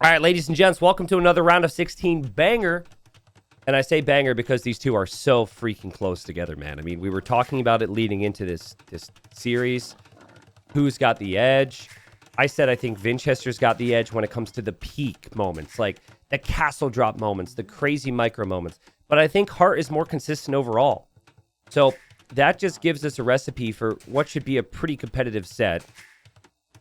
All right, ladies and gents, welcome to another round of 16 banger. And I say banger because these two are so freaking close together, man. I mean, we were talking about it leading into this series. Who's got the edge? I said I think Vinchester's got the edge when it comes to the peak moments, like the castle drop moments, the crazy micro moments. But I think Hart is more consistent overall. So that just gives us a recipe for what should be a pretty competitive set.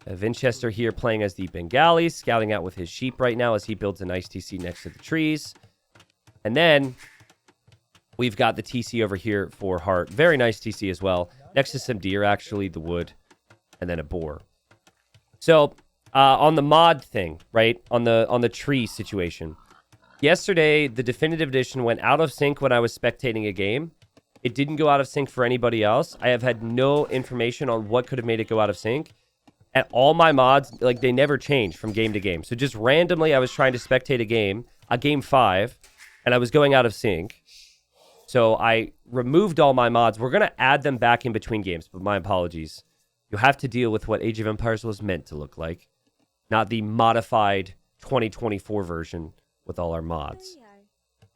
Vinchester here playing as the Bengali, scouting out with his sheep right now as he builds a nice TC next to the trees. And then we've got the TC over here for Hart. Very nice TC as well. Next to some deer, actually, the wood, and then a boar. So on the mod thing, right, on the tree situation, yesterday the definitive edition went out of sync when I was spectating a game. It didn't go out of sync for anybody else. I have had no information on what could have made it go out of sync. And all my mods, like, they never change from game to game. So just randomly, I was trying to spectate a game 5, and I was going out of sync. So I removed all my mods. We're going to add them back in between games, but my apologies. You'll have to deal with what Age of Empires was meant to look like, not the modified 2024 version with all our mods.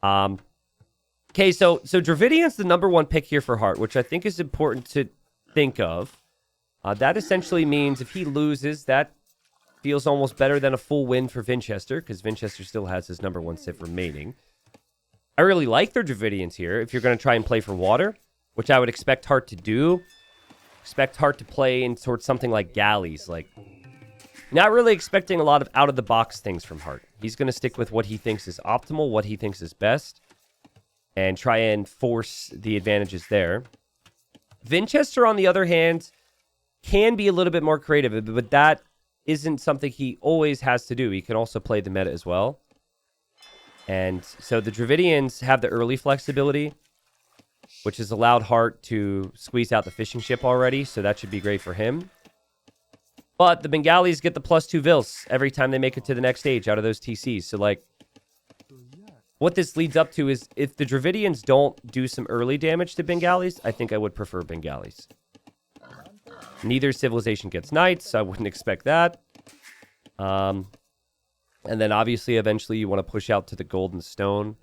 Okay, so Dravidian's the number one pick here for Hart, which I think is important to think of. That essentially means if he loses, that feels almost better than a full win for Vinchester, because Vinchester still has his number one civ remaining. I really like their Dravidians here. If you're going to try and play for water, which I would expect Hart to do, expect Hart to play in sort of something like galleys. Like, not really expecting a lot of out-of-the-box things from Hart. He's going to stick with what he thinks is optimal, what he thinks is best, and try and force the advantages there. Vinchester, on the other hand, can be a little bit more creative, but that isn't something he always has to do. He can also play the meta as well. And so the Dravidians have the early flexibility, which has allowed Hart to squeeze out the fishing ship already, so that should be great for him. But the Bengalis get the +2 Vils every time they make it to the next stage out of those TCs. So, like, what this leads up to is if the Dravidians don't do some early damage to Bengalis, I think I would prefer Bengalis. Neither civilization gets knights, so I wouldn't expect that. And then obviously, eventually, you want to push out to the golden stone.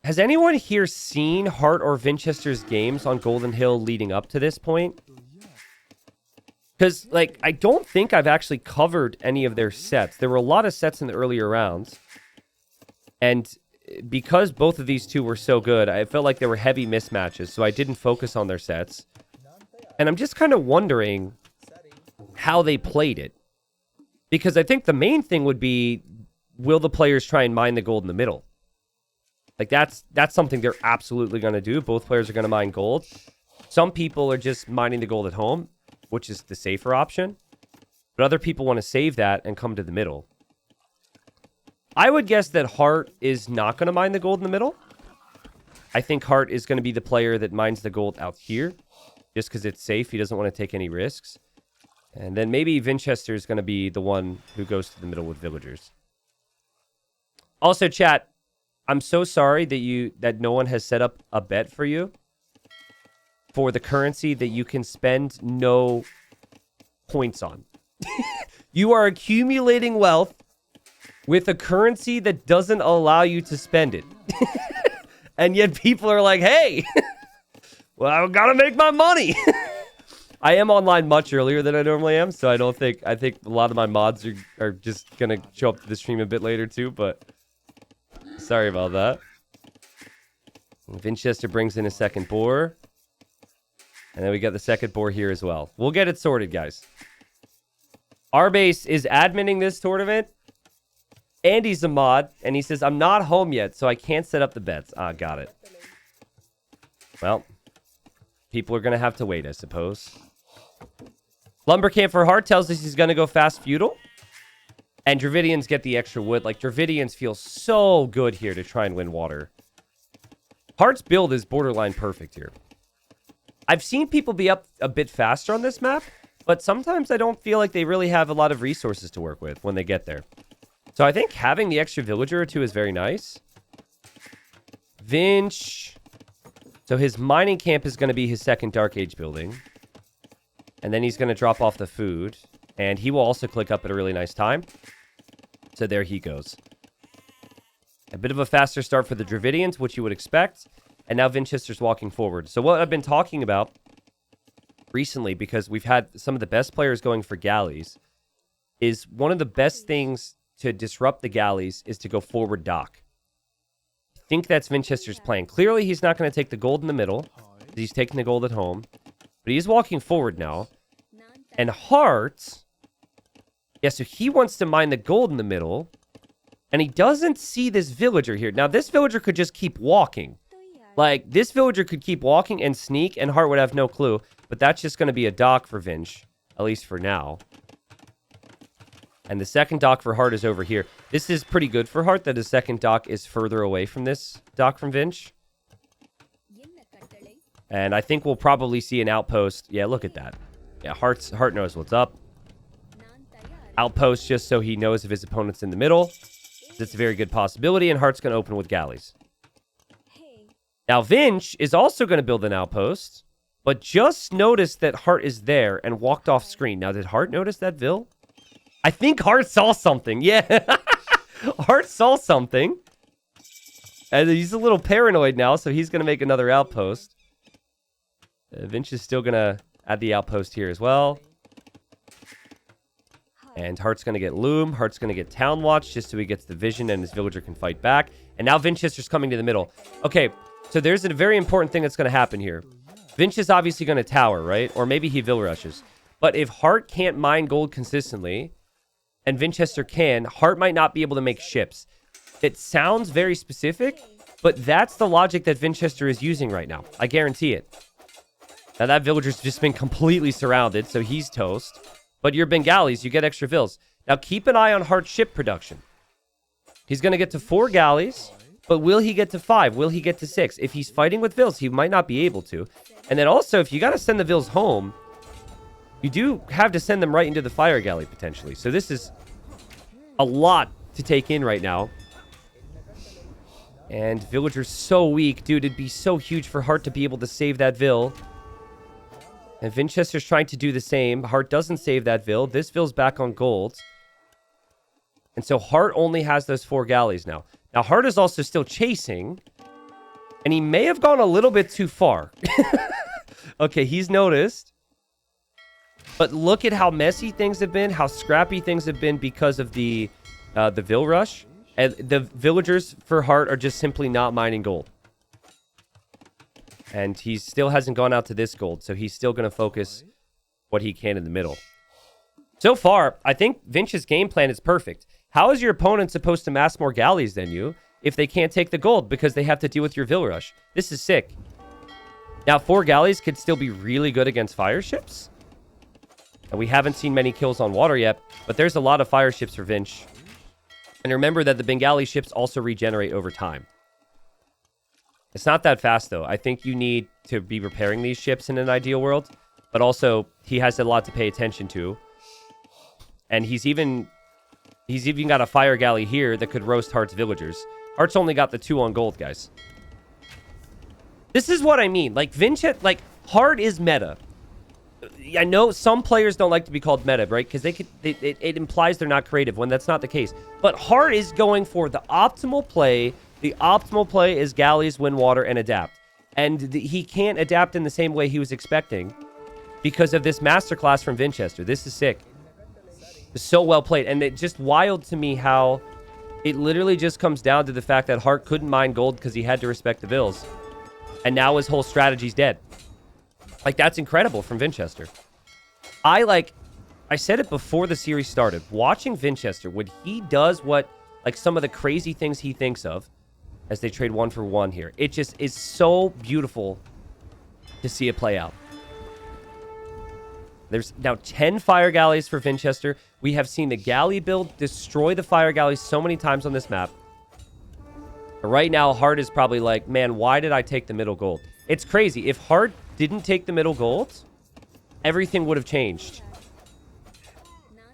Has anyone here seen Hart or Vinchester's games on Golden Hill leading up to this point? Because, like, I don't think I've actually covered any of their sets. There were a lot of sets in the earlier rounds. And because both of these two were so good, I felt like there were heavy mismatches, so I didn't focus on their sets. And I'm just kind of wondering how they played it. Because I think the main thing would be, will the players try and mine the gold in the middle? Like, that's something they're absolutely going to do. Both players are going to mine gold. Some people are just mining the gold at home, which is the safer option. But other people want to save that and come to the middle. I would guess that Hart is not going to mine the gold in the middle. I think Hart is going to be the player that mines the gold out here, just because it's safe. He doesn't want to take any risks. And then maybe Vinchester is going to be the one who goes to the middle with villagers. Also, chat, I'm so sorry that no one has set up a bet for you for the currency that you can spend no points on. You are accumulating wealth with a currency that doesn't allow you to spend it. And yet people are like, hey, well, I've got to make my money. I am online much earlier than I normally am, so I think a lot of my mods are just going to show up to the stream a bit later too, but sorry about that. Vinchester brings in a second boar. And then we got the second boar here as well. We'll get it sorted, guys. Arbase is adminning this tournament. Andy's a mod, and he says, I'm not home yet, so I can't set up the bets. Ah, got it. Well, people are going to have to wait, I suppose. Lumbercamp for Hart tells us he's going to go fast feudal. And Dravidians get the extra wood. Like, Dravidians feel so good here to try and win water. Hart's build is borderline perfect here. I've seen people be up a bit faster on this map, but sometimes I don't feel like they really have a lot of resources to work with when they get there. So I think having the extra villager or two is very nice. Vinch. So his mining camp is going to be his second Dark Age building. And then he's going to drop off the food. And he will also click up at a really nice time. So there he goes. A bit of a faster start for the Dravidians, which you would expect. And now Vinchester's walking forward. So what I've been talking about recently, because we've had some of the best players going for galleys, is one of the best things to disrupt the galleys is to go forward dock. I think that's Vinchester's plan. Clearly, he's not going to take the gold in the middle. He's taking the gold at home. But he is walking forward now. And Heartt... Yeah, so he wants to mine the gold in the middle. And he doesn't see this villager here. Now, this villager could just keep walking. Like, this villager could keep walking and sneak, and Heartt would have no clue. But that's just going to be a dock for Vinch. At least for now. And the second dock for Heartt is over here. This is pretty good for Heartt that his second dock is further away from this dock from Vinch. And I think we'll probably see an outpost. Yeah, look at that. Yeah, Heartt knows what's up. Outpost just so he knows if his opponent's in the middle. That's a very good possibility, and Heartt's going to open with galleys. Now, Vinch is also going to build an outpost, but just noticed that Heartt is there and walked off screen. Now, did Heartt notice that, Vil? I think Heartt saw something. Yeah. Heartt saw something. And he's a little paranoid now, so he's going to make another outpost. Vinch is still going to add the outpost here as well. And Heartt's going to get Loom. Heartt's going to get Town Watch just so he gets the vision and his villager can fight back. And now Vinchester's coming to the middle. Okay, so there's a very important thing that's going to happen here. Vinch is obviously going to tower, right? Or maybe he Vil rushes. But if Heartt can't mine gold consistently, and Vinchester can, Heartt might not be able to make ships. It sounds very specific, but that's the logic that Vinchester is using right now. I guarantee it. Now that villager's just been completely surrounded, so he's toast. But your Bengalis, you get extra Vils. Now keep an eye on Heartt's ship production. He's going to get to 4 galleys, but will he get to 5? Will he get to 6? If he's fighting with Vils, he might not be able to. And then also, if you got to send the Vils home, you do have to send them right into the fire galley, potentially. So this is a lot to take in right now. And villager's so weak. Dude, it'd be so huge for Heartt to be able to save that Vil. And Vinchester's trying to do the same. Heartt doesn't save that Vil. This Vil's back on gold. And so Heartt only has those 4 galleys now. Now, Heartt is also still chasing. And he may have gone a little bit too far. Okay, he's noticed. But look at how messy things have been, how scrappy things have been because of the Vil rush. And the villagers for Heartt are just simply not mining gold. And he still hasn't gone out to this gold, so he's still going to focus what he can in the middle. So far, I think Vinch's game plan is perfect. How is your opponent supposed to mass more galleys than you if they can't take the gold because they have to deal with your Vil rush? This is sick. Now, 4 galleys could still be really good against fire ships. And we haven't seen many kills on water yet, but there's a lot of fire ships for Vinch. And remember that the Bengali ships also regenerate over time. It's not that fast, though. I think you need to be repairing these ships in an ideal world. But also, he has a lot to pay attention to. And he's even got a fire galley here that could roast Heartt's villagers. Heartt's only got the 2 on gold, guys. This is what I mean. Like, Heartt is meta. I know some players don't like to be called meta, right? Because it implies they're not creative when that's not the case. But Heartt is going for the optimal play. The optimal play is galleys, win water, and adapt. And he can't adapt in the same way he was expecting because of this masterclass from Vinchester. This is sick. It's so well played. And it's just wild to me how it literally just comes down to the fact that Heartt couldn't mine gold because he had to respect the Vils. And now his whole strategy's dead. Like, that's incredible from Vinchester. I said it before the series started. Watching Vinchester, when he does what, like, some of the crazy things he thinks of, as they trade 1 for 1 here. It just is so beautiful to see it play out. There's now 10 fire galleys for Vinchester. We have seen the galley build destroy the fire galleys so many times on this map. Right now, Heartt is probably like, man, why did I take the middle gold? It's crazy. If Heartt didn't take the middle gold, everything would have changed.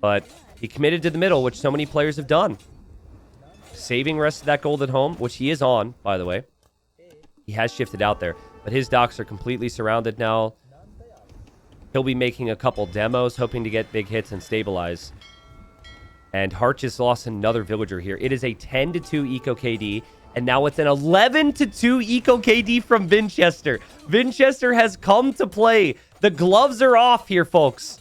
But he committed to the middle, which so many players have done. Saving rest of that gold at home, which he is on, by the way. He has shifted out there. But his docks are completely surrounded now. He'll be making a couple demos, hoping to get big hits and stabilize. And Hart just lost another villager here. It is a 10-2 eco KD. And now it's an 11-2 eco KD from Vinchester. Vinchester has come to play. The gloves are off here, folks.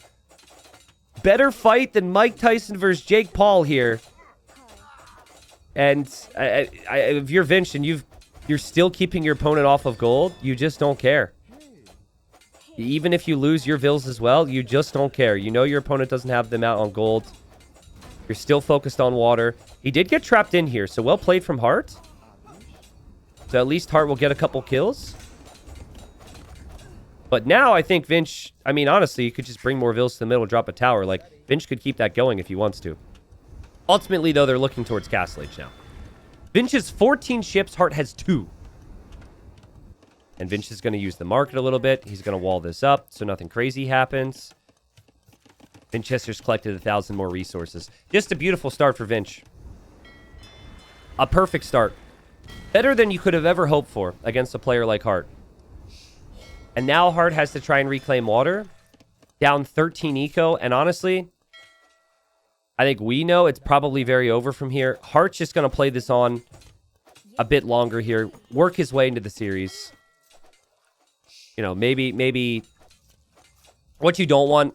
Better fight than Mike Tyson versus Jake Paul here. And if you're Vinch and you're still keeping your opponent off of gold, you just don't care. Even if you lose your vills as well, you just don't care. You know your opponent doesn't have them out on gold. You're still focused on water. He did get trapped in here, so well played from Hart. So at least Hart will get a couple kills. But now I think Vinch, I mean, honestly, you could just bring more vills to the middle, drop a tower. Like, Vinch could keep that going if he wants to. Ultimately, though, they're looking towards Castle Age now. Vinch has 14 ships. Hart has 2. And Vinch is going to use the market a little bit. He's going to wall this up so nothing crazy happens. Vinchester's collected 1,000 more resources. Just a beautiful start for Vinch. A perfect start. Better than you could have ever hoped for against a player like Hart. And now Hart has to try and reclaim water. Down 13 eco. And honestly, I think we know it's probably very over from here. Hart's just going to play this on a bit longer here. Work his way into the series. You know, maybe what you don't want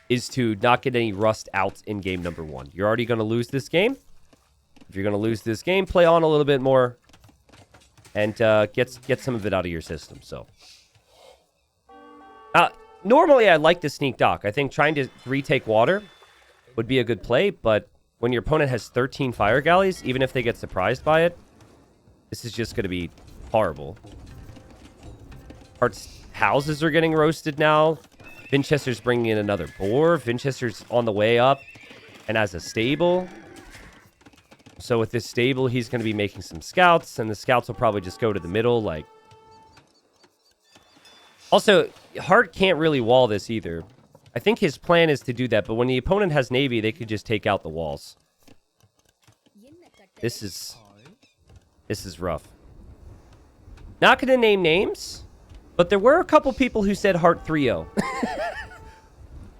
is to not get any rust out in game number 1. You're already going to lose this game. If you're going to lose this game, play on a little bit more and get some of it out of your system. So, normally I like to sneak dock. I think trying to retake water would be a good play, but when your opponent has 13 fire galleys, even if they get surprised by it, this is just going to be horrible. Hart's houses are getting roasted now. Vinchester's bringing in another boar. Vinchester's on the way up and has a stable. So with this stable, he's going to be making some scouts, and the scouts will probably just go to the middle. Like, also, Hart can't really wall this either. I think his plan is to do that, but when the opponent has navy, they could just take out the walls. This is rough. Not going to name names, but there were a couple people who said Hart 3-0.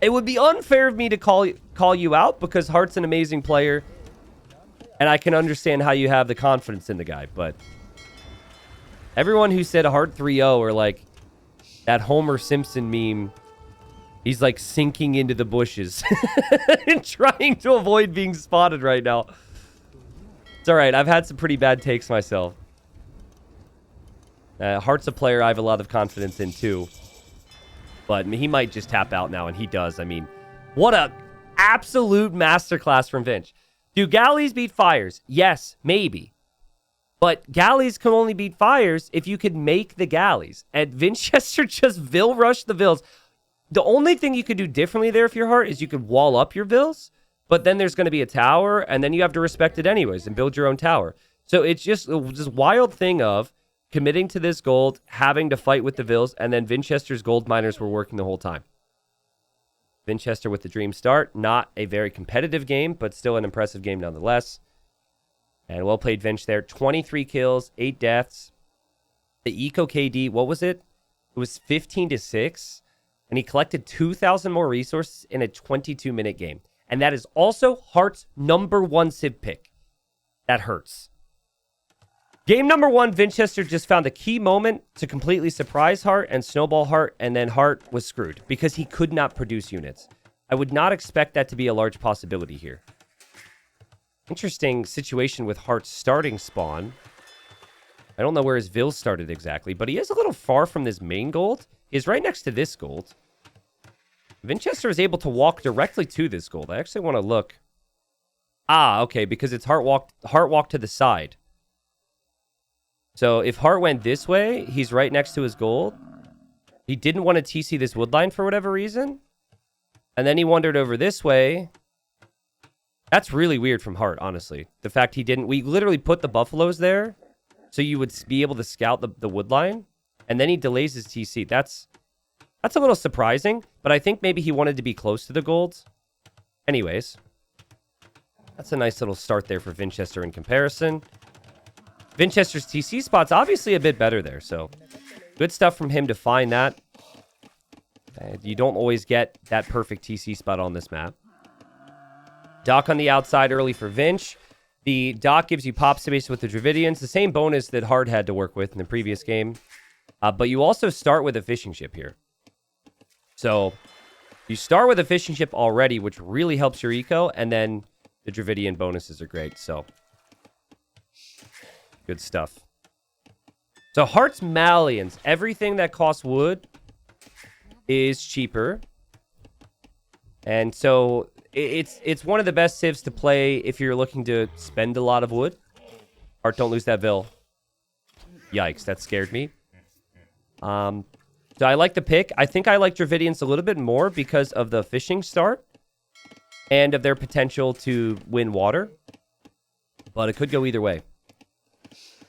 It would be unfair of me to call you out because Hart's an amazing player, and I can understand how you have the confidence in the guy, but everyone who said Hart 3-0 or like that Homer Simpson meme, he's like sinking into the bushes and trying to avoid being spotted right now. It's all right. I've had some pretty bad takes myself. Hart's a player I have a lot of confidence in too. But he might just tap out now, and he does. I mean, what a absolute masterclass from Vinch. Do galleys beat fires? Yes, maybe. But galleys can only beat fires if you could make the galleys. And Vinchester just vill rushed the vills. The only thing you could do differently there if you're Hart is you could wall up your vills, but then there's going to be a tower, and then you have to respect it anyways and build your own tower. So it's just this wild thing of committing to this gold, having to fight with the vills, and then Vinchester's gold miners were working the whole time. Vinchester with the dream start. Not a very competitive game, but still an impressive game nonetheless. And well played Vinch there. 23 kills, 8 deaths. The Eco KD, what was it? It was 15-6. And he collected 2,000 more resources in a 22-minute game. And that is also Hart's #1 civ pick. That hurts. Game number 1, Vinchester just found a key moment to completely surprise Hart and snowball Hart, and then Hart was screwed because he could not produce units. I would not expect that to be a large possibility here. Interesting situation with Hart's starting spawn. I don't know where his vill started exactly, but he is a little far from this main gold. He's right next to this gold. Vinchester is able to walk directly to this gold. I actually want to look. Ah, okay, because it's Hart walked to the side. So if Hart went this way, he's right next to his gold. He didn't want to TC this wood line for whatever reason. And then he wandered over this way. That's really weird from Hart, honestly. The fact he didn't... We literally put the buffaloes there so you would be able to scout the wood line. And then he delays his TC. That's a little surprising, but I think maybe he wanted to be close to the gold. Anyways, that's a nice little start there for Vinchester in comparison. Vinchester's TC spot's obviously a bit better there, so good stuff from him to find that. You don't always get that perfect TC spot on this map. Dock on the outside early for Vinch. The dock gives you pop space with the Dravidians, the same bonus that Hart had to work with in the previous game. But you also start with a fishing ship here. So you start with a fishing ship already, which really helps your eco, and then the Dravidian bonuses are great. So good stuff. So Hart's Malians, everything that costs wood is cheaper. And so it's one of the best civs to play if you're looking to spend a lot of wood. Hart, don't lose that Vil. Yikes, that scared me. So I like the pick. I think I like Dravidians a little bit more because of the fishing start and of their potential to win water. But it could go either way.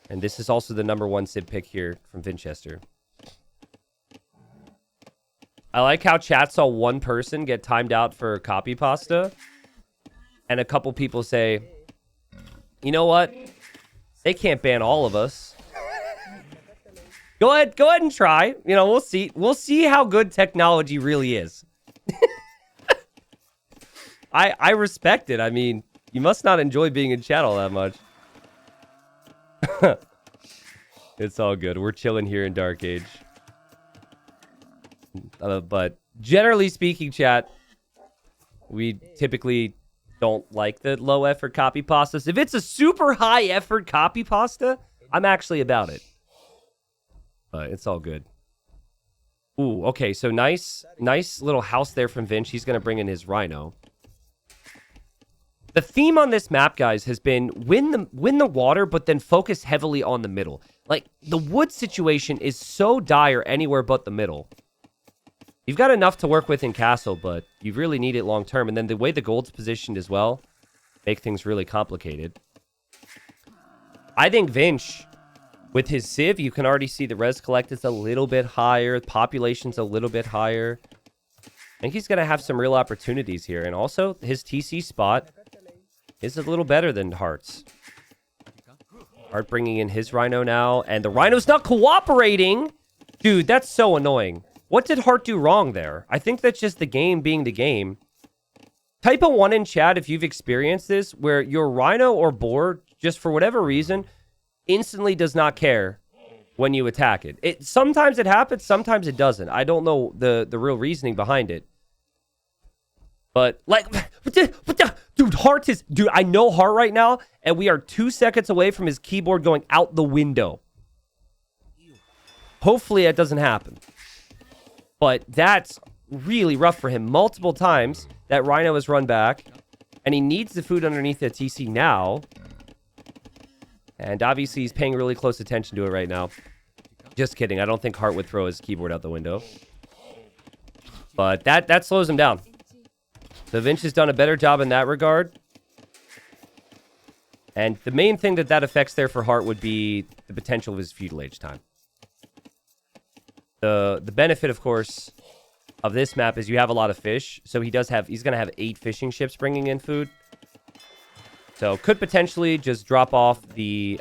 And this is also the #1 civ pick here from Vinchester. I like how chat saw one person get timed out for copy pasta. And a couple people say, you know what? They can't ban all of us. Go ahead and try. You know, we'll see. We'll see how good technology really is. I respect it. I mean, you must not enjoy being in chat all that much. It's all good. We're chilling here in Dark Age. But generally speaking, chat, we typically don't like the low effort copy pastas. If it's a super high effort copy pasta, I'm actually about it. But it's all good. Ooh, okay. So nice little house there from Vinch. He's going to bring in his Rhino. The theme on this map, guys, has been win the water, but then focus heavily on the middle. Like, the wood situation is so dire anywhere but the middle. You've got enough to work with in Castle, but you really need it long term. And then the way the gold's positioned as well make things really complicated. I think Vinch, with his civ, you can already see the res collected's a little bit higher. Population's a little bit higher. I think he's going to have some real opportunities here. And also, his TC spot is a little better than Hart's. Hart bringing in his Rhino now. And the Rhino's not cooperating! Dude, that's so annoying. What did Hart do wrong there? I think that's just the game being the game. Type a 1 in chat if you've experienced this, where your Rhino or boar, just for whatever reason, instantly does not care when you attack it. Sometimes it happens, sometimes it doesn't. I don't know the real reasoning behind it. But, like, dude, Hart is... Dude, I know Hart right now, and we are 2 seconds away from his keyboard going out the window. Hopefully that doesn't happen. But that's really rough for him. Multiple times, that Rhino has run back. And he needs the food underneath the TC now. And obviously, he's paying really close attention to it right now. Just kidding. I don't think Hart would throw his keyboard out the window. But that slows him down. So Vinch has done a better job in that regard. And the main thing that affects there for Hart would be the potential of his feudal age time. The benefit, of course, of this map is you have a lot of fish. So he's going to have 8 fishing ships bringing in food. So could potentially just drop off the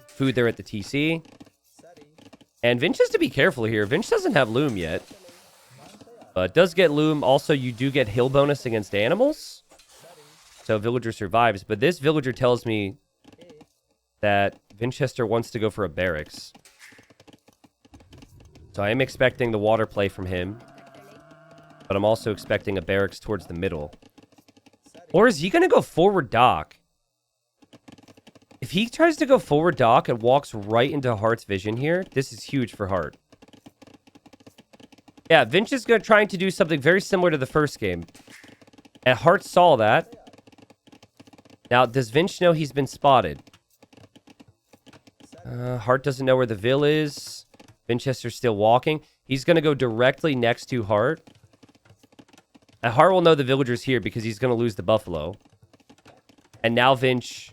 food there at the TC. And Vinch has to be careful here. Vinch doesn't have Loom yet. But does get Loom. Also, you do get hill bonus against animals. So villager survives. But this villager tells me that Vinchester wants to go for a barracks. So I am expecting the water play from him. But I'm also expecting a barracks towards the middle. Or is he going to go forward dock? If he tries to go forward dock and walks right into Hart's vision here, this is huge for Hart. Yeah, Vinch is trying to do something very similar to the first game. And Hart saw that. Now, does Vinch know he's been spotted? Hart doesn't know where the Vil is. Vinchester's still walking. He's going to go directly next to Hart. And Hart will know the villager's here because he's going to lose the buffalo. And now Vinch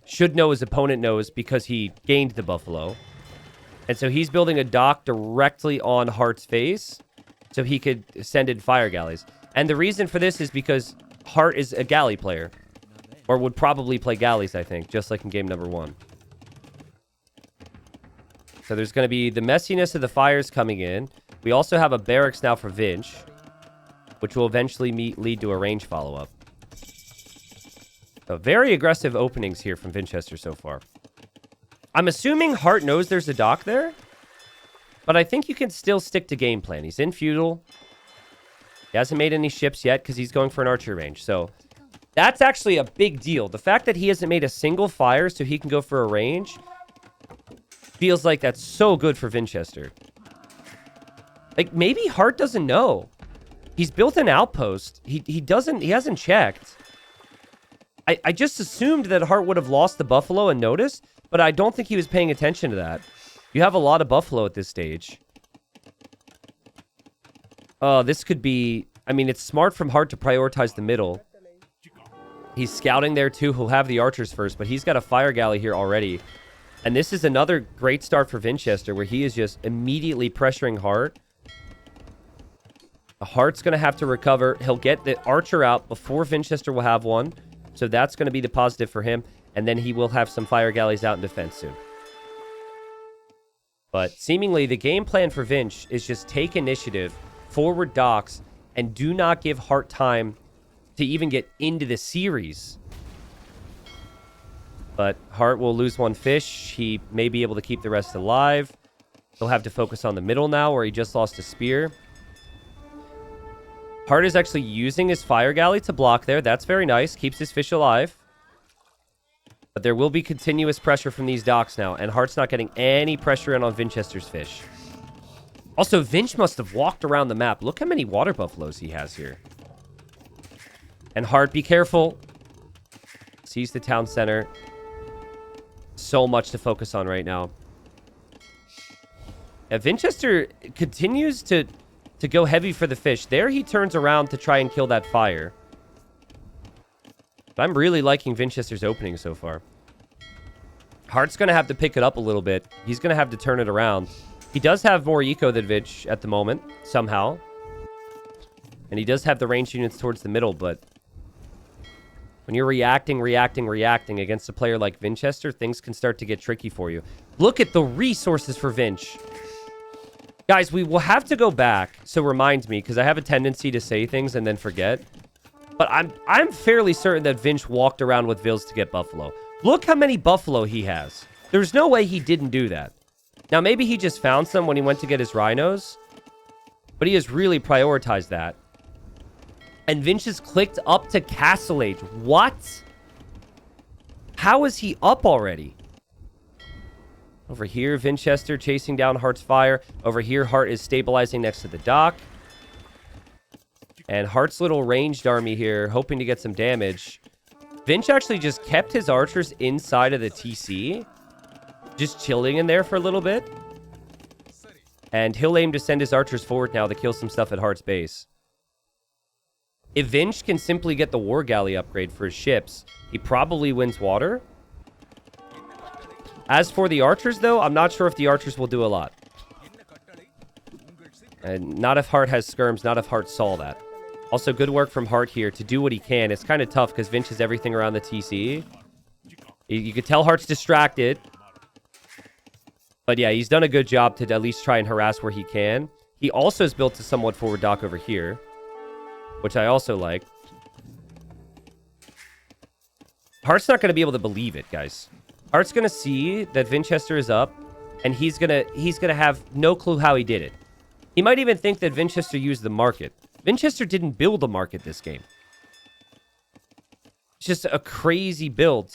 should know his opponent knows because he gained the buffalo. And so he's building a dock directly on Hart's face so he could send in fire galleys. And the reason for this is because Hart is a galley player. Or would probably play galleys, I think, just like in game #1. So there's going to be the messiness of the fires coming in. We also have a barracks now for Vinch, which will eventually lead to a range follow-up. So very aggressive openings here from Vinchester so far. I'm assuming Hart knows there's a dock there. But I think you can still stick to game plan. He's in feudal. He hasn't made any ships yet because he's going for an archer range. So that's actually a big deal. The fact that he hasn't made a single fire so he can go for a range feels like that's so good for Vinchester. Like, maybe Hart doesn't know. He's built an outpost. He hasn't checked. I just assumed that Hart would have lost the buffalo and noticed, but I don't think he was paying attention to that. You have a lot of buffalo at this stage. Oh, this could be... I mean, it's smart from Hart to prioritize the middle. He's scouting there too. He'll have the archers first, but he's got a fire galley here already. And this is another great start for Vinchester, where he is just immediately pressuring Hart. Hart's going to have to recover. He'll get the archer out before Vinchester will have one. So that's going to be the positive for him. And then he will have some fire galleys out in defense soon. But seemingly the game plan for Vinch is just take initiative, forward docks, and do not give Hart time to even get into the series. But Hart will lose one fish. He may be able to keep the rest alive. He'll have to focus on the middle now, where he just lost a spear. Hart is actually using his fire galley to block there. That's very nice. Keeps his fish alive. But there will be continuous pressure from these docks now, and Hart's not getting any pressure in on Vinchester's fish. Also, Vinch must have walked around the map. Look how many water buffaloes he has here. And Hart, be careful. Sees the town center. So much to focus on right now. Yeah, Vinchester continues to go heavy for the fish. There he turns around to try and kill that fire. But I'm really liking Vinchester's opening so far. Hart's going to have to pick it up a little bit. He's going to have to turn it around. He does have more eco than Vinch at the moment, somehow. And he does have the ranged units towards the middle, but when you're reacting against a player like Vinchester, things can start to get tricky for you. Look at the resources for Vinch. Guys, we will have to go back, so remind me, because I have a tendency to say things and then forget. But I'm fairly certain that Vinch walked around with Vils to get buffalo. Look how many buffalo he has. There's no way he didn't do that. Now, maybe he just found some when he went to get his rhinos, but he has really prioritized that. And Vinch has clicked up to Castle Age. What? How is he up already? Over here, Vinchester chasing down Hart's fire. Over here, Hart is stabilizing next to the dock. And Hart's little ranged army here, hoping to get some damage. Vinch actually just kept his archers inside of the TC. Just chilling in there for a little bit. And he'll aim to send his archers forward now to kill some stuff at Hart's base. If Vinch can simply get the War Galley upgrade for his ships, he probably wins water. As for the archers, though, I'm not sure if the archers will do a lot. And not if Hart has skirms, not if Hart saw that. Also, good work from Hart here to do what he can. It's kind of tough because Vinch has everything around the TC. You could tell Hart's distracted. But yeah, he's done a good job to at least try and harass where he can. He also has built a somewhat forward dock over here, which I also like. Hart's not going to be able to believe it, guys. Hart's going to see that Vinchester is up, and he's gonna have no clue how he did it. He might even think that Vinchester used the market. Vinchester didn't build a market this game. It's just a crazy build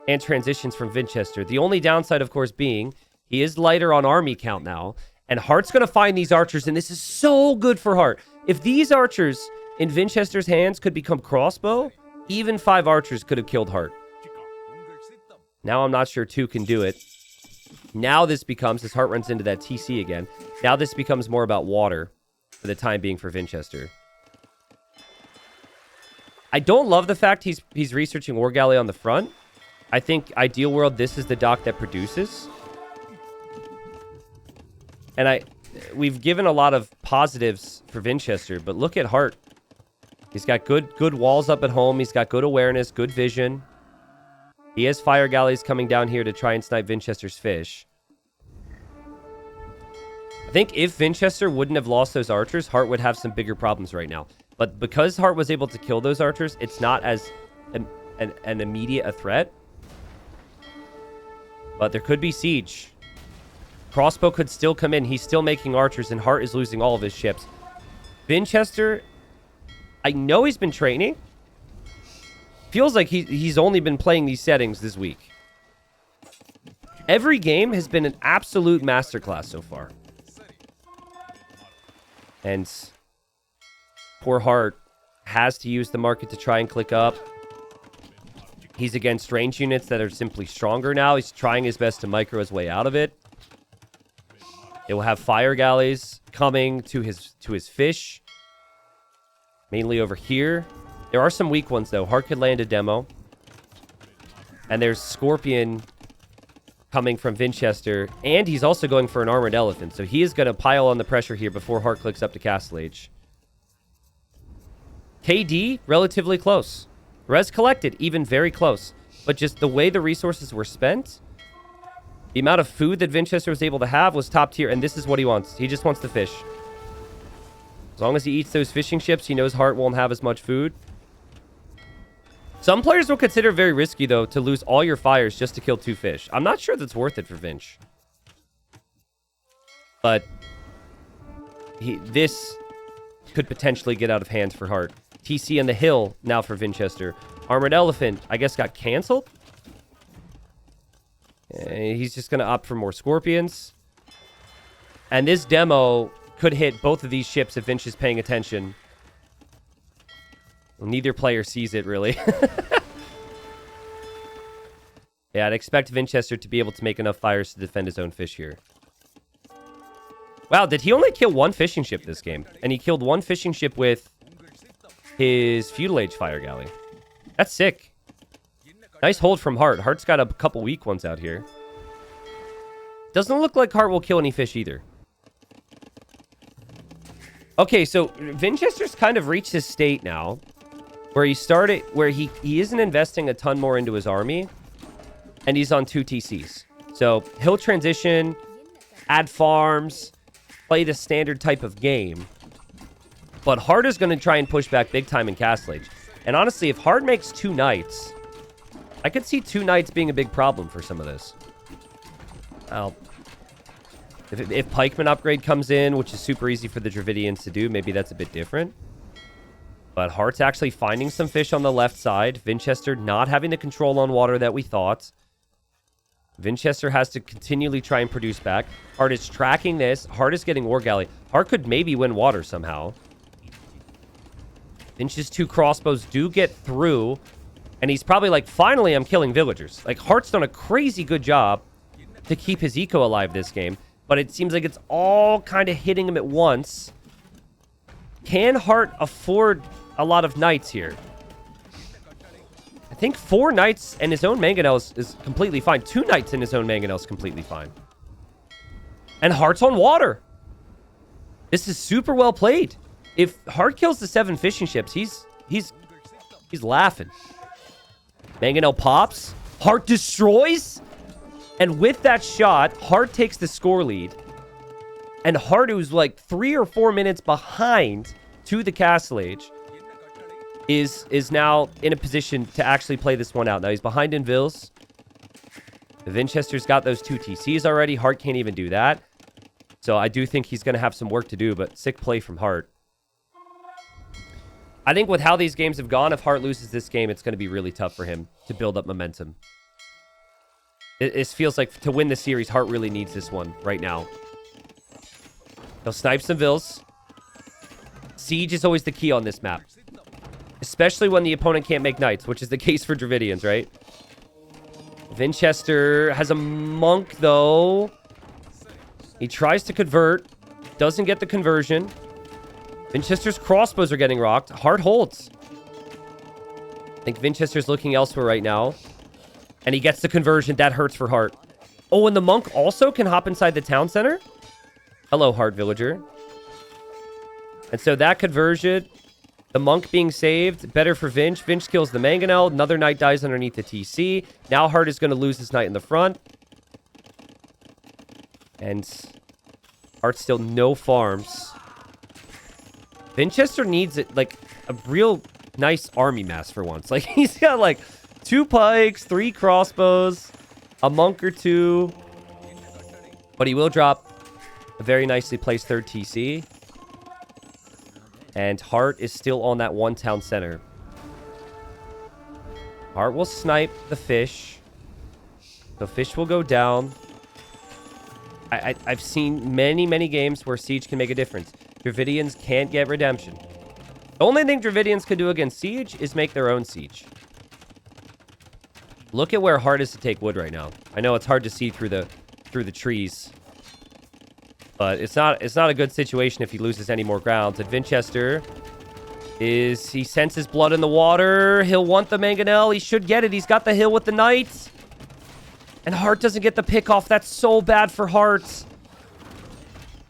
and transitions from Vinchester. The only downside, of course, being he is lighter on army count now, and Hart's going to find these archers, and this is so good for Hart. If these archers in Vinchester's hands could become crossbow, even 5 archers could have killed Hart. Now I'm not sure 2 can do it. Now this becomes, as Hart runs into that TC again, now this becomes more about water for the time being for Vinchester. I don't love the fact he's researching War Galley on the front. I think ideal world, this is the dock that produces. And we've given a lot of positives for Vinchester, but look at Hart. He's got good walls up at home. He's got good awareness, good vision. He has fire galleys coming down here to try and snipe Vinchester's fish. I think if Vinchester wouldn't have lost those archers, Hart would have some bigger problems right now. But because Hart was able to kill those archers, it's not as an immediate a threat. But there could be siege. Crossbow could still come in. He's still making archers, and Hart is losing all of his ships. Vinchester, I know he's been training. Feels like he's only been playing these settings this week. Every game has been an absolute masterclass so far. And poor Hart has to use the market to try and click up. He's against range units that are simply stronger now. He's trying his best to micro his way out of it. It will have fire galleys coming to his fish. Mainly over here. There are some weak ones, though. Hart could land a demo. And there's Scorpion coming from Vinchester. And he's also going for an armored elephant. So he is going to pile on the pressure here before Hart clicks up to Castle Age. KD, relatively close. Res collected, even very close. But just the way the resources were spent, the amount of food that Vinchester was able to have was top tier. And this is what he wants. He just wants the fish. As long as he eats those fishing ships, he knows Hart won't have as much food. Some players will consider it very risky, though, to lose all your fires just to kill 2 fish. I'm not sure that's worth it for Vinch. But this could potentially get out of hand for Hart. TC on the hill now for Vinchester. Armored Elephant, I guess, got canceled. He's just going to opt for more Scorpions. And this demo could hit both of these ships if Vinch is paying attention. Well, neither player sees it, really. Yeah, I'd expect Vinchester to be able to make enough fires to defend his own fish here. Wow, did he only kill 1 fishing ship this game? And he killed 1 fishing ship with his Feudal Age fire galley. That's sick. Nice hold from Hart. Hart's got a couple weak ones out here. Doesn't look like Hart will kill any fish either. Okay, so Vinchester's kind of reached his state now where he isn't investing a ton more into his army, and he's on 2 TCs. So he'll transition, add farms, play the standard type of game. But Hart is going to try and push back big time in Castle Age. And honestly, if Hart makes 2 knights, I could see 2 knights being a big problem for some of this. Well, if Pikeman upgrade comes in, which is super easy for the Dravidians to do, maybe that's a bit different. But Hart's actually finding some fish on the left side. Vinchester not having the control on water that we thought. Vinchester has to continually try and produce back. Hart is tracking this. Hart is getting War Galley. Hart could maybe win water somehow. Vinch's 2 crossbows do get through. And he's probably like, finally, I'm killing villagers. Like, Hart's done a crazy good job to keep his eco alive this game. But it seems like it's all kind of hitting him at once. Can Hart afford a lot of knights here? I think 4 knights and his own mangonel is completely fine. 2 knights and his own mangonel is completely fine. And Hart's on water. This is super well played. If Hart kills the 7 fishing ships, he's laughing. Mangonel pops. Hart destroys. And with that shot, Hart takes the score lead. And Hart, who's like 3 or 4 minutes behind to the Castle Age, is now in a position to actually play this one out. Now he's behind in Vils. Vinchester's got those 2 TCs already. Hart can't even do that. So I do think he's going to have some work to do, but sick play from Hart. I think with how these games have gone, if Hart loses this game, it's going to be really tough for him to build up momentum. It feels like to win the series, Hart really needs this one right now. He'll snipe some Vils. Siege is always the key on this map. Especially when the opponent can't make knights, which is the case for Dravidians, right? Vinchester has a monk, though. He tries to convert. Doesn't get the conversion. Vinchester's crossbows are getting rocked. Hart holds. I think Vinchester's looking elsewhere right now. And he gets the conversion. That hurts for Hart. Oh, and the monk also can hop inside the town center? Hello, Hart villager. And so that conversion, the monk being saved, better for Vinch. Vinch kills the mangonel. Another knight dies underneath the TC. Now Hart is going to lose his knight in the front. And Hart still no farms. Vinchester needs it like a real nice army mass for once. Like he's got like 2 pikes, 3 crossbows, a monk or 2. But he will drop a very nicely placed 3rd TC. And Hart is still on that 1 town center. Hart will snipe the fish. The fish will go down. I've seen many games where Siege can make a difference. Dravidians can't get redemption. The only thing Dravidians can do against Siege is make their own Siege. Look at where Hart is to take wood right now. I know it's hard to see through the trees. But it's not a good situation if he loses any more grounds. And Vinchester he senses blood in the water. He'll want the mangonel. He should get it. He's got the hill with the knight. And Hart doesn't get the pick off. That's so bad for Hart.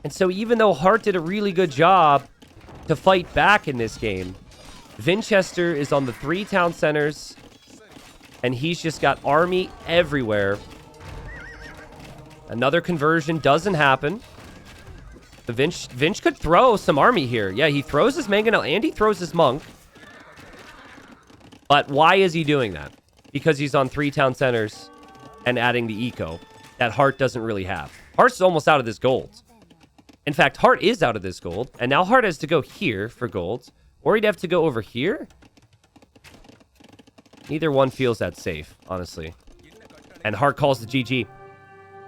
And so even though Hart did a really good job to fight back in this game, Vinchester is on the 3 town centers. And he's just got army everywhere. Another conversion doesn't happen. The Vinch could throw some army here. Yeah, he throws his mangonel and he throws his monk. But why is he doing that? Because he's on 3 town centers and adding the eco that Hart doesn't really have. Hart's almost out of this gold. In fact, Hart is out of this gold. And now Hart has to go here for gold. Or he'd have to go over here. Neither one feels that safe, honestly. And Hart calls the GG.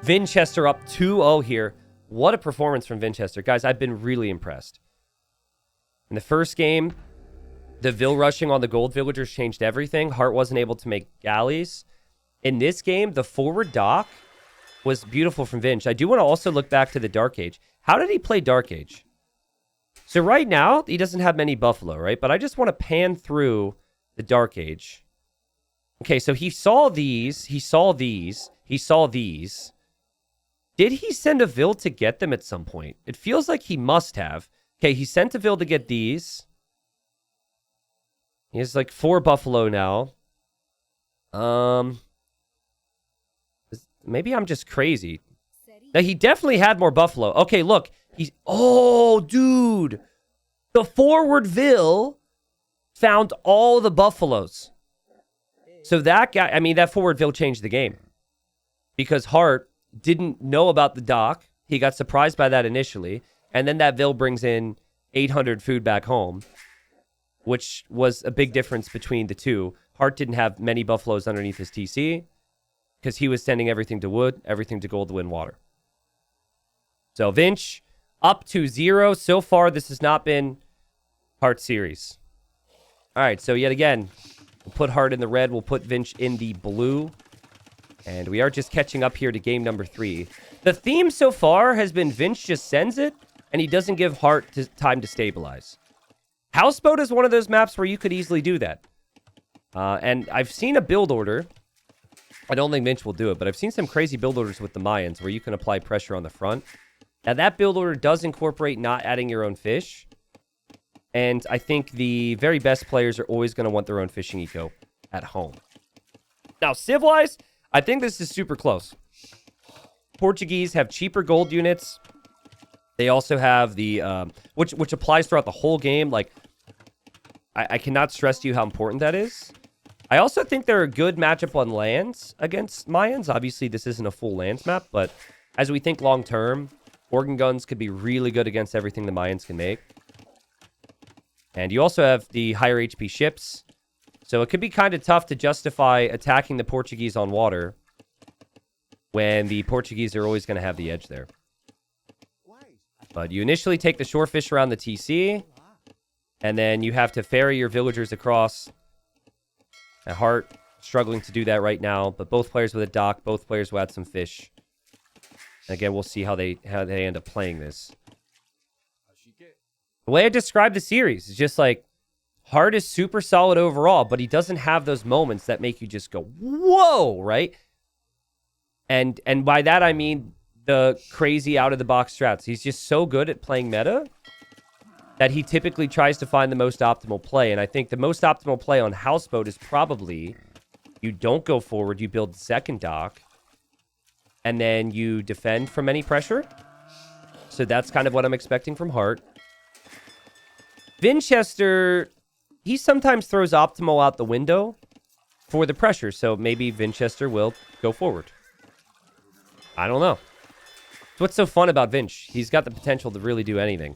Vinchester up 2-0 here. What a performance from Vinchester. Guys, I've been really impressed. In the first game, the Vil rushing on the gold villagers changed everything. Hart wasn't able to make galleys. In this game, the forward dock was beautiful from Vinch. I do want to also look back to the Dark Age. How did he play Dark Age? So right now, he doesn't have many buffalo, right? But I just want to pan through the Dark Age. Okay, so he saw these. He saw these. He saw these. Did he send a Vil to get them at some point? It feels like he must have. Okay, he sent a Vil to get these. He has like 4 buffalo now. Maybe I'm just crazy. Now, he definitely had more buffalo. Okay, look. Oh, dude. The forward Vil found all the buffaloes. So that guy, I mean, that forward Vil changed the game. Because Hart didn't know about the dock. He got surprised by that initially. And then that Vil brings in 800 food back home. Which was a big difference between the two. Hart didn't have many buffaloes underneath his TC. Because he was sending everything to wood, everything to gold, to win water. So Vinch, up to 0. So far, this has not been Hart's series. All right, so yet again, we'll put Hart in the red. We'll put Vinch in the blue. And we are just catching up here to game number 3. The theme so far has been Vinch just sends it, and he doesn't give Hart time to stabilize. Houseboat is one of those maps where you could easily do that. And I've seen a build order. I don't think Vinch will do it, but I've seen some crazy build orders with the Mayans where you can apply pressure on the front. Now, that build order does incorporate not adding your own fish. And I think the very best players are always going to want their own fishing eco at home. Now, civ-wise, I think this is super close. Portuguese have cheaper gold units. They also have the, which applies throughout the whole game. Like, I cannot stress to you how important that is. I also think they're a good matchup on lands against Mayans. Obviously, this isn't a full lands map, but as we think long-term, organ guns could be really good against everything the Mayans can make. And you also have the higher HP ships. So it could be kind of tough to justify attacking the Portuguese on water when the Portuguese are always going to have the edge there. But you initially take the shorefish around the TC, and then you have to ferry your villagers across. And Hart struggling to do that right now, but both players with a dock, both players will add some fish. And again, we'll see how they end up playing this. The way I describe the series is just like, Hart is super solid overall, but he doesn't have those moments that make you just go, whoa, right? And by that, I mean the crazy out-of-the-box strats. He's just so good at playing meta that he typically tries to find the most optimal play. And I think the most optimal play on Houseboat is probably you don't go forward, you build the second dock, and then you defend from any pressure. So that's kind of what I'm expecting from Hart. Vinchester, he sometimes throws optimal out the window for the pressure. So maybe Vinchester will go forward. I don't know. What's so fun about Vinch? He's got the potential to really do anything.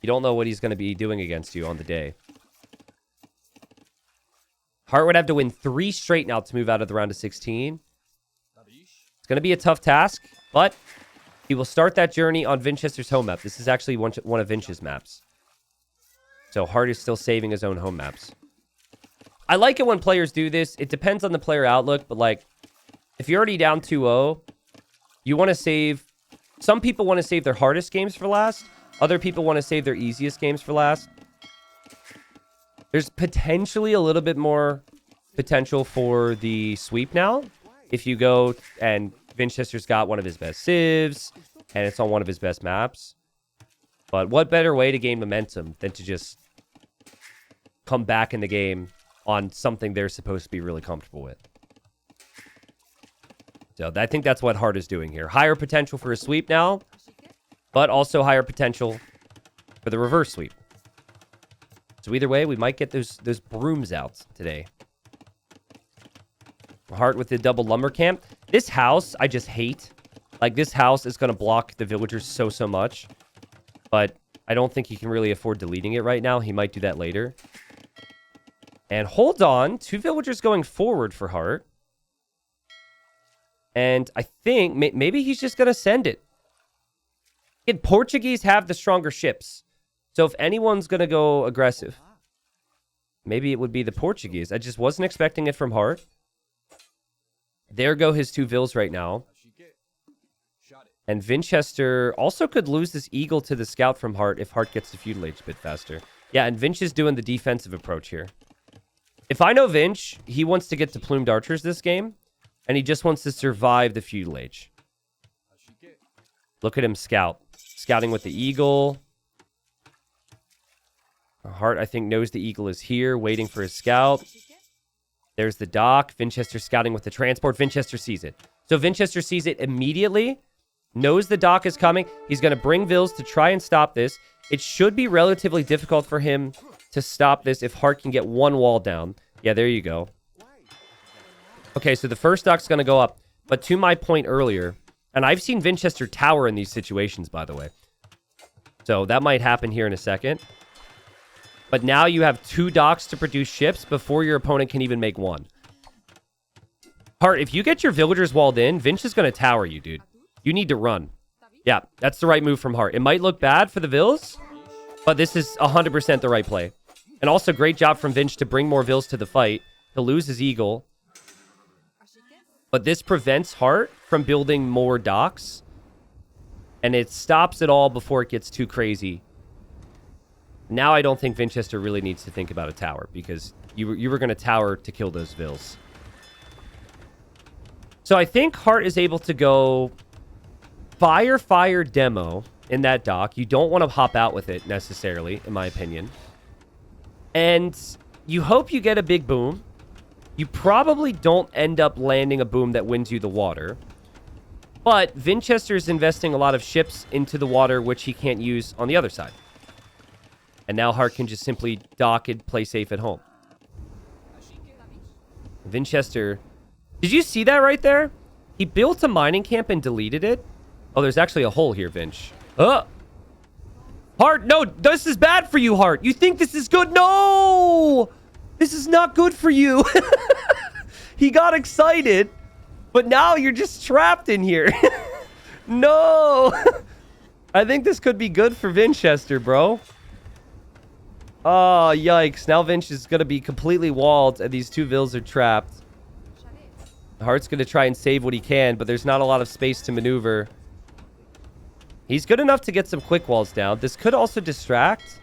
You don't know what he's going to be doing against you on the day. Hart would have to win 3 straight now to move out of the round of 16. It's going to be a tough task, but he will start that journey on Vinchester's home map. This is actually one of Vinch's maps. So Hart is still saving his own home maps. I like it when players do this. It depends on the player outlook, but like, if you're already down 2-0, you want to save... Some people want to save their hardest games for last. Other people want to save their easiest games for last. There's potentially a little bit more potential for the sweep now. If you go and Vinchester's got one of his best civs, and it's on one of his best maps. But what better way to gain momentum than to just come back in the game on something they're supposed to be really comfortable with. So I think that's what Hart is doing here. Higher potential for a sweep now, but also higher potential for the reverse sweep. So either way, we might get those brooms out today. Hart with the double lumber camp. This house, I just hate. Like, this house is going to block the villagers so much. But I don't think he can really afford deleting it right now. He might do that later. And hold on. 2 villagers going forward for Hart. And I think maybe he's just going to send it. Portuguese have the stronger ships. So if anyone's going to go aggressive, maybe it would be the Portuguese. I just wasn't expecting it from Hart. There go his 2 vills right now. And Vinchester also could lose this eagle to the scout from Hart if Hart gets to feudal age a bit faster. Yeah, and Vinch is doing the defensive approach here. If I know Vinch, he wants to get to plumed archers this game. And he just wants to survive the feudal age. Look at him scout. Scouting with the eagle. Hart, I think, knows the eagle is here, waiting for his scout. There's the dock. Vinchester scouting with the transport. Vinchester sees it. So Vinchester sees it immediately. Knows the dock is coming. He's going to bring vills to try and stop this. It should be relatively difficult for him to stop this if Hart can get one wall down. Yeah, there you go. Okay, so the first dock's going to go up. But to my point earlier, and I've seen Vinchester tower in these situations, by the way. So that might happen here in a second. But now you have 2 docks to produce ships before your opponent can even make 1. Hart, if you get your villagers walled in, Vinch is going to tower you, dude. You need to run. Yeah, that's the right move from Hart. It might look bad for the vills, but this is 100% the right play. And also, great job from Vinch to bring more vills to the fight. He'll lose his eagle. But this prevents Hart from building more docks. And it stops it all before it gets too crazy. Now I don't think Vinchester really needs to think about a tower, because you were going to tower to kill those vills. So I think Hart is able to go fire demo in that dock. You don't want to hop out with it necessarily, in my opinion. And you hope you get a big boom. You probably don't end up landing a boom that wins you the water. But Vinchester is investing a lot of ships into the water, which he can't use on the other side. And now Hart can just simply dock and play safe at home. Vinchester. Did you see that right there? He built a mining camp and deleted it. Oh, there's actually a hole here, Vinch. Hart, no, this is bad for you, Hart. You think this is good? No! This is not good for you. He got excited, but now you're just trapped in here. No! I think this could be good for Vinchester, bro. Oh, yikes. Now Vinch is going to be completely walled, and these 2 vills are trapped. Hart's going to try and save what he can, but there's not a lot of space to maneuver. He's good enough to get some quick walls down. This could also distract.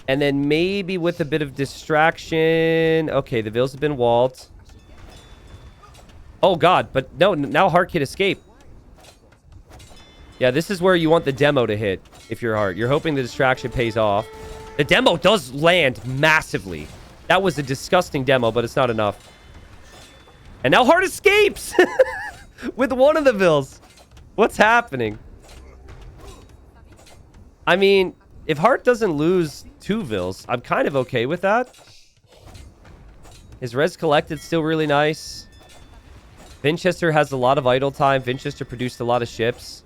And then maybe with a bit of distraction... Okay, the vills have been walled. Oh, God. But no, now Hart can escape. Yeah, this is where you want the demo to hit if you're Hart. You're hoping the distraction pays off. The demo does land massively. That was a disgusting demo, but it's not enough. And now Hart escapes with one of the vills. What's happening? I mean, if Hart doesn't lose 2 vills, I'm kind of okay with that. His res collected still really nice. Vinchester has a lot of idle time. Vinchester produced a lot of ships.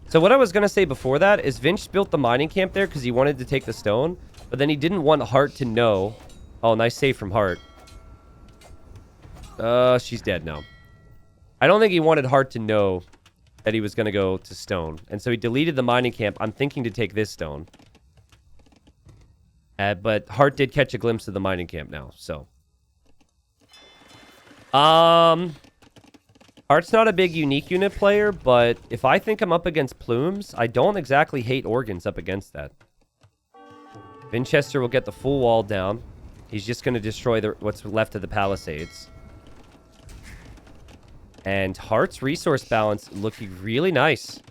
So what I was going to say before that is Vinch built the mining camp there because he wanted to take the stone. But then he didn't want Hart to know. Oh, nice save from Hart. She's dead now. I don't think he wanted Hart to know that he was going to go to stone. And so he deleted the mining camp. I'm thinking to take this stone. But Hart did catch a glimpse of the mining camp now, so. Hart's not a big unique unit player, but if I think I'm up against plumes, I don't exactly hate organs up against that. Vinchester will get the full wall down. He's just going to destroy what's left of the palisades. And Hart's resource balance looking really nice.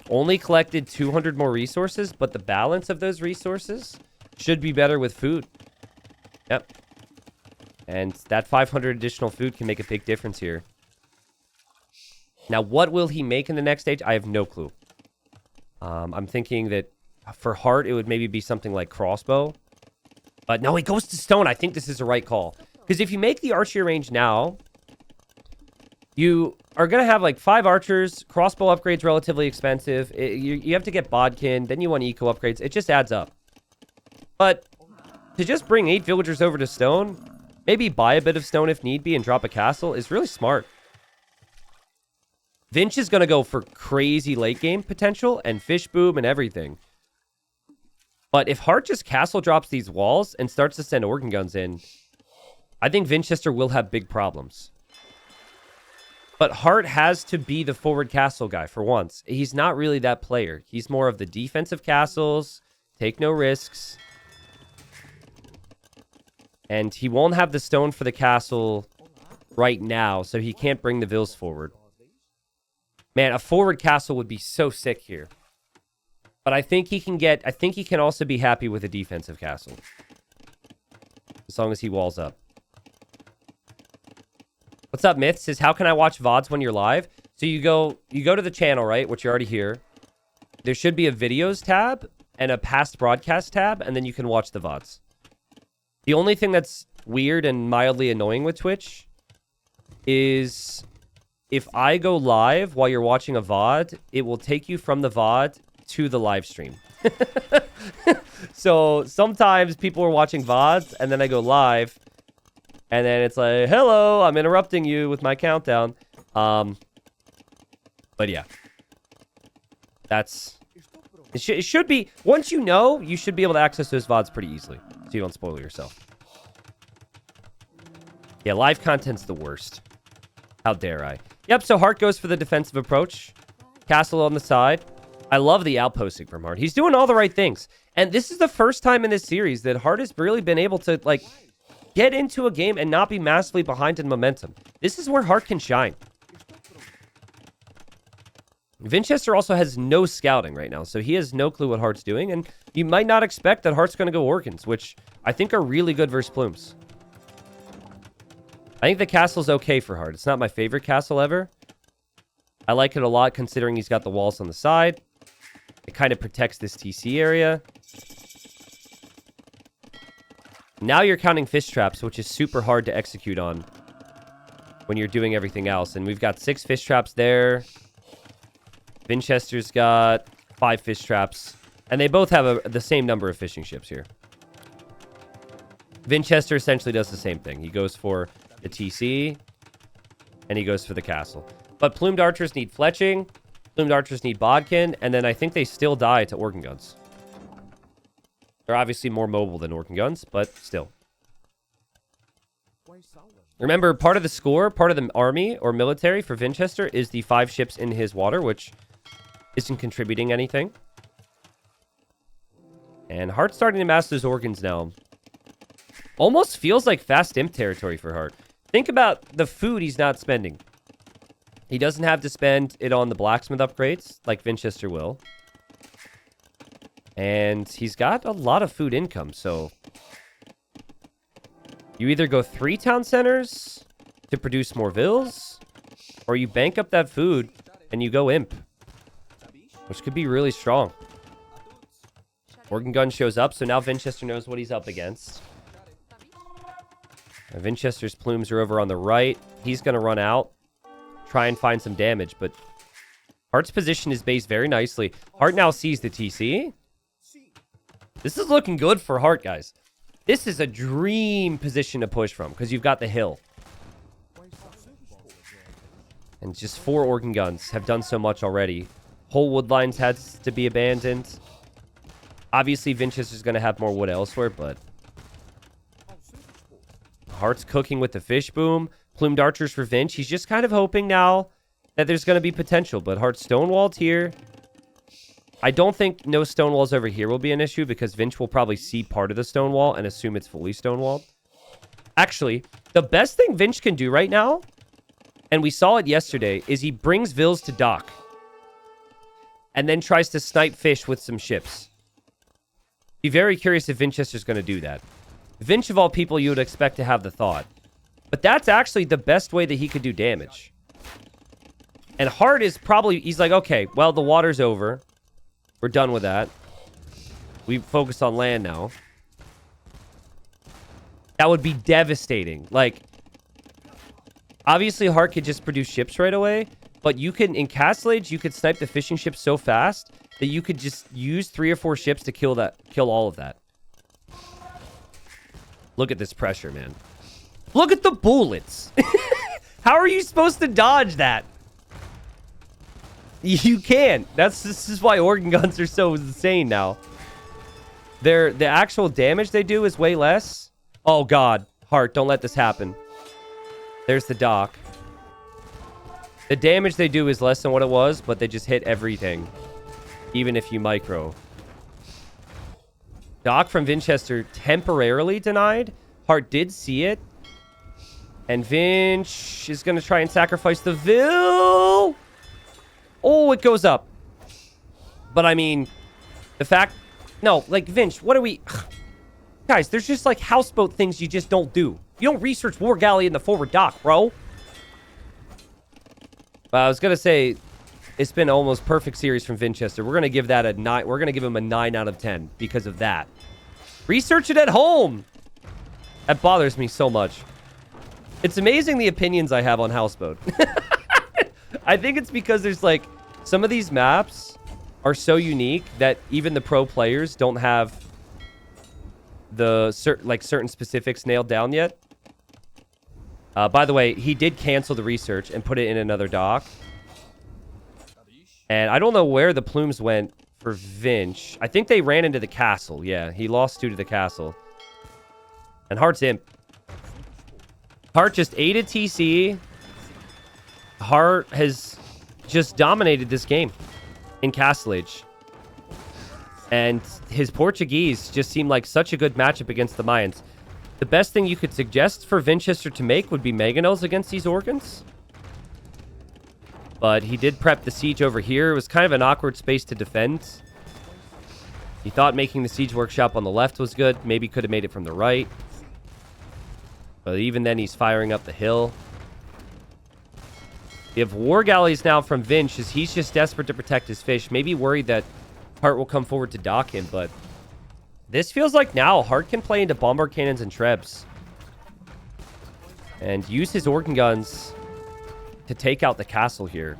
Only collected 200 more resources, but the balance of those resources should be better with food. Yep. And that 500 additional food can make a big difference here. Now, what will he make in the next stage? I have no clue. I'm thinking that for Hart, it would maybe be something like crossbow. But no, he goes to stone. I think this is the right call. Because if you make the archery range now, you are going to have like 5 archers. Crossbow upgrades relatively expensive. You have to get bodkin. Then you want eco upgrades. It just adds up. But to just bring 8 villagers over to stone, maybe buy a bit of stone if need be and drop a castle is really smart. Vinch is going to go for crazy late game potential and fish boom and everything. But if Hart just castle drops these walls and starts to send organ guns in, I think Vinchester will have big problems. But Hart has to be the forward castle guy for once. He's not really that player. He's more of the defensive castles, take no risks. And he won't have the stone for the castle right now, so he can't bring the vills forward. Man, a forward castle would be so sick here. But I think he can also be happy with a defensive castle. As long as he walls up. What's up, Myth? Says, how can I watch VODs when you're live? So you go to the channel, right? Which you're already here. There should be a videos tab and a past broadcast tab, and then you can watch the VODs. The only thing that's weird and mildly annoying with Twitch is if I go live while you're watching a VOD, it will take you from the VOD to the live stream. So sometimes people are watching VODs, and then I go live, and then it's like, hello, I'm interrupting you with my countdown. But yeah. It should be, once you know, you should be able to access those VODs pretty easily. So you don't spoil yourself. Yeah, live content's the worst. How dare I? Yep, so Hart goes for the defensive approach. Castle on the side. I love the outposting from Hart. He's doing all the right things. And this is the first time in this series that Hart has really been able to, like, get into a game and not be massively behind in momentum. This is where Hart can shine. Vinchester also has no scouting right now, so he has no clue what Hart's doing, and you might not expect that Hart's going to go organs, which I think are really good versus plumes. I think the castle's okay for Hart. It's not my favorite castle ever. I like it a lot considering he's got the walls on the side. It kind of protects this TC area. Now you're counting fish traps, which is super hard to execute on when you're doing everything else. And we've got 6 fish traps there. Vinchester's got 5 fish traps. And they both have the same number of fishing ships here. Vinchester essentially does the same thing. He goes for the TC, and he goes for the castle. But plumed archers need fletching. Plumed archers need bodkin. And then I think they still die to organ guns. They're obviously more mobile than organ guns, but still. Remember, part of the score, part of the army or military for Vinchester is the 5 ships in his water, which isn't contributing anything. And Hart's starting to master his organs now. Almost feels like fast imp territory for Hart. Think about the food he's not spending. He doesn't have to spend it on the blacksmith upgrades like Vinchester will. And he's got a lot of food income, so you either go 3 town centers to produce more vills, or you bank up that food and you go imp, which could be really strong. Organ gun shows up, so now Vinchester knows what he's up against. Vinchester's plumes are over on the right. He's going to run out. Try and find some damage, but Hart's position is based very nicely. Hart now sees the TC. This is looking good for Hart, guys. This is a dream position to push from because you've got the hill. And just 4 organ guns have done so much already. Whole wood lines had to be abandoned. Obviously, Vinchester's going to have more wood elsewhere, but Hart's cooking with the fish boom. Plumed archers for Vinch. He's just kind of hoping now that there's going to be potential, but Hart's stonewalled here. I don't think no stonewalls over here will be an issue because Vinch will probably see part of the stonewall and assume it's fully stonewalled. Actually, the best thing Vinch can do right now, and we saw it yesterday, is he brings Vils to dock and then tries to snipe fish with some ships. Be very curious if Vinchester's going to do that. Vinch, of all people, you would expect to have the thought. But that's actually the best way that he could do damage. And Hart is probably... He's like, okay, well, the water's over. We're done with that. We focus on land now. That would be devastating. Like, obviously, Hart could just produce ships right away. But you can... In Castle Age, you could snipe the fishing ships so fast that you could just use 3 or 4 ships to kill all of that. Look at this pressure, man. Look at the bullets. How are you supposed to dodge that? You can't. This is why organ guns are so insane now. The actual damage they do is way less. Oh, God. Hart, don't let this happen. There's the dock. The damage they do is less than what it was, but they just hit everything. Even if you micro. Dock from Vinchester temporarily denied. Hart did see it. And Vinch is going to try and sacrifice the Vil. Oh, it goes up. But I mean, the fact... No, like, Vinch, what are we... Guys, there's just, like, houseboat things you just don't do. You don't research War Galley in the forward dock, bro. I was going to say, it's been almost perfect series from Vinchester. We're going to give that a 9. We're going to give him a 9 out of 10 because of that. Research it at home. That bothers me so much. It's amazing the opinions I have on Houseboat. I think it's because there's, like, some of these maps are so unique that even the pro players don't have the certain specifics nailed down yet. By the way, he did cancel the research and put it in another dock. And I don't know where the plumes went for Vinch. I think they ran into the castle. Yeah, he lost 2 to the castle. And Hart's imp. Hart just ate a TC. Hart has just dominated this game in Castle Age. And his Portuguese just seemed like such a good matchup against the Mayans. The best thing you could suggest for Vinchester to make would be mangonels against these organs. But he did prep the siege over here. It was kind of an awkward space to defend. He thought making the siege workshop on the left was good. Maybe could have made it from the right. But even then, he's firing up the hill. We have war galleys now from Vinch as he's just desperate to protect his fish. Maybe worried that Hart will come forward to dock him, but this feels like now Hart can play into bombard cannons and trebs. And use his organ guns to take out the castle here.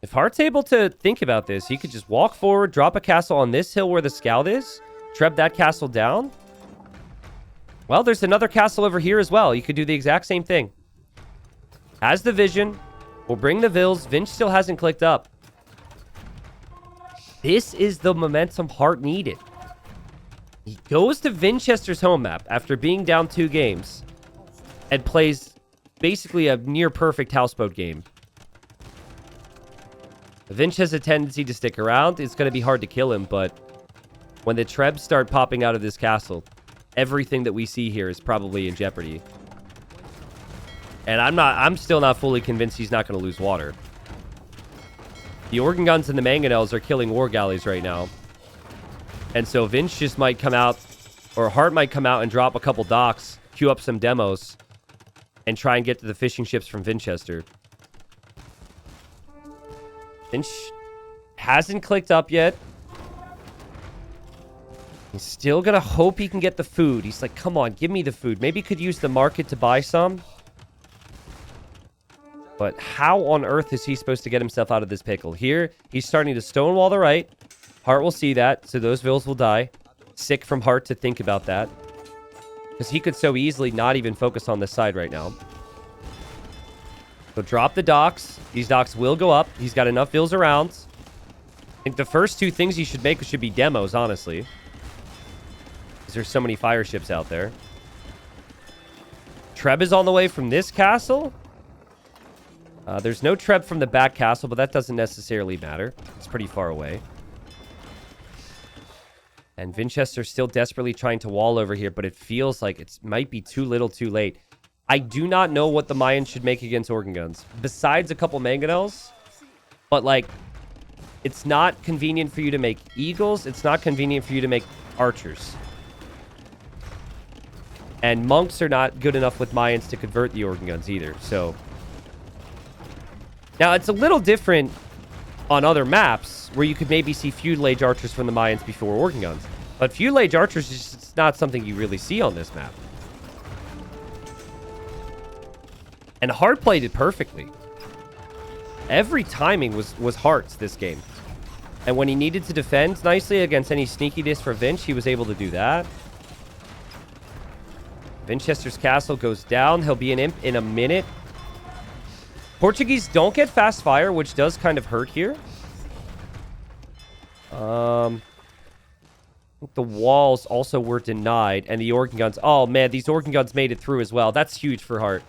If Hart's able to think about this, he could just walk forward, drop a castle on this hill where the scout is, treb that castle down. Well, there's another castle over here as well. You could do the exact same thing. Has the vision. We'll bring the Vils. Vinch still hasn't clicked up. This is the momentum Hart needed. He goes to Vinchester's home map after being down 2 games and plays basically a near-perfect houseboat game. Vinch has a tendency to stick around. It's going to be hard to kill him, but when the trebs start popping out of this castle, everything that we see here is probably in jeopardy. And I'm still not fully convinced he's not going to lose water. The organ guns and the mangonels are killing war galleys right now. And so Vinch just might come out, or Hart might come out and drop a couple docks, queue up some demos, and try and get to the fishing ships from Vinchester. Vinch hasn't clicked up yet. He's still going to hope he can get the food. He's like, come on, give me the food. Maybe he could use the market to buy some. But how on earth is he supposed to get himself out of this pickle? Here, he's starting to stonewall the right. Hart will see that, so those vills will die. Sick from Hart to think about that. Because he could so easily not even focus on this side right now. So drop the docks. These docks will go up. He's got enough vills around. I think the first two things he should make should be demos, honestly. Because there's so many fire ships out there. Treb is on the way from this castle. There's no Treb from the back castle, but that doesn't necessarily matter. It's pretty far away. And Vinchester's still desperately trying to wall over here, but it feels like it might be too little too late. I do not know what the Mayans should make against organ guns, besides a couple mangonels. But, like, it's not convenient for you to make eagles. It's not convenient for you to make archers. And monks are not good enough with Mayans to convert the organ guns either, so... Now, it's a little different on other maps where you could maybe see feudal age archers from the Mayans before organ guns. But feudal age archers is just not something you really see on this map. And Hart played it perfectly. Every timing was Hart's this game. And when he needed to defend nicely against any sneakiness for Vinch, he was able to do that. Vinchester's castle goes down. He'll be an imp in a minute. Portuguese don't get fast fire, which does kind of hurt here. I think the walls also were denied, and the organ guns. Oh man, these organ guns made it through as well. That's huge for Hart.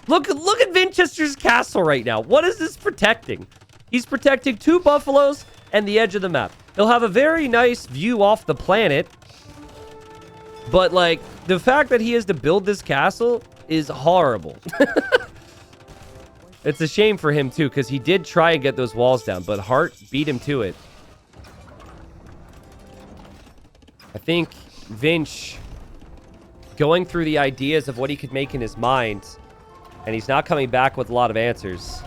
Look at Vinchester's castle right now. What is this protecting? He's protecting 2 buffaloes and the edge of the map. He'll have a very nice view off the planet, but like the fact that he has to build this castle is horrible. It's a shame for him, too, because he did try and get those walls down, but Hart beat him to it. I think Vinch going through the ideas of what he could make in his mind, and he's not coming back with a lot of answers.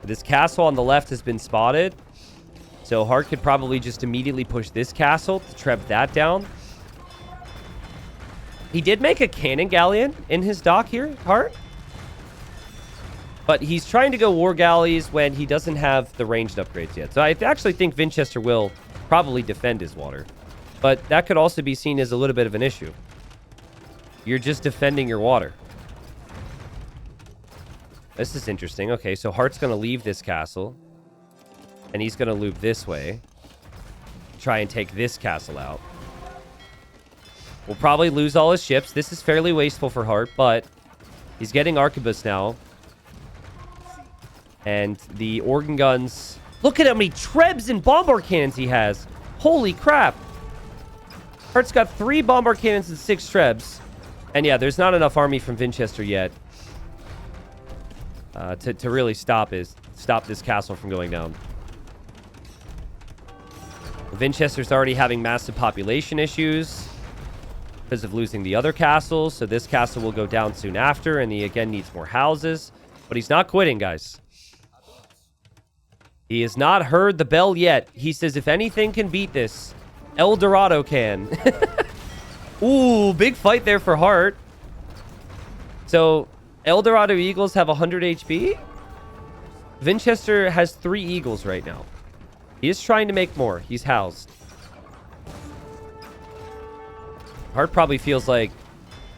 This castle on the left has been spotted, so Hart could probably just immediately push this castle to trap that down. He did make a cannon galleon in his dock here, Hart. But he's trying to go war galleys when he doesn't have the ranged upgrades yet. So I actually think Vinchester will probably defend his water. But that could also be seen as a little bit of an issue. You're just defending your water. This is interesting. Okay, so Hart's going to leave this castle. And he's going to loop this way. Try and take this castle out. We'll probably lose all his ships. This is fairly wasteful for Hart, but he's getting arquebus now. And the organ guns... Look at how many trebs and bombard cannons he has. Holy crap. Hart's got 3 bombard cannons and 6 trebs. And yeah, there's not enough army from Vinchester yet to really stop this castle from going down. Vinchester's already having massive population issues because of losing the other castles. So this castle will go down soon after, and he again needs more houses. But he's not quitting, guys. He has not heard the bell yet. He says, if anything can beat this, El Dorado can. Ooh, big fight there for Hart. So, El Dorado Eagles have 100 HP. Vinchester has 3 Eagles right now. He is trying to make more. He's housed. Hart probably feels like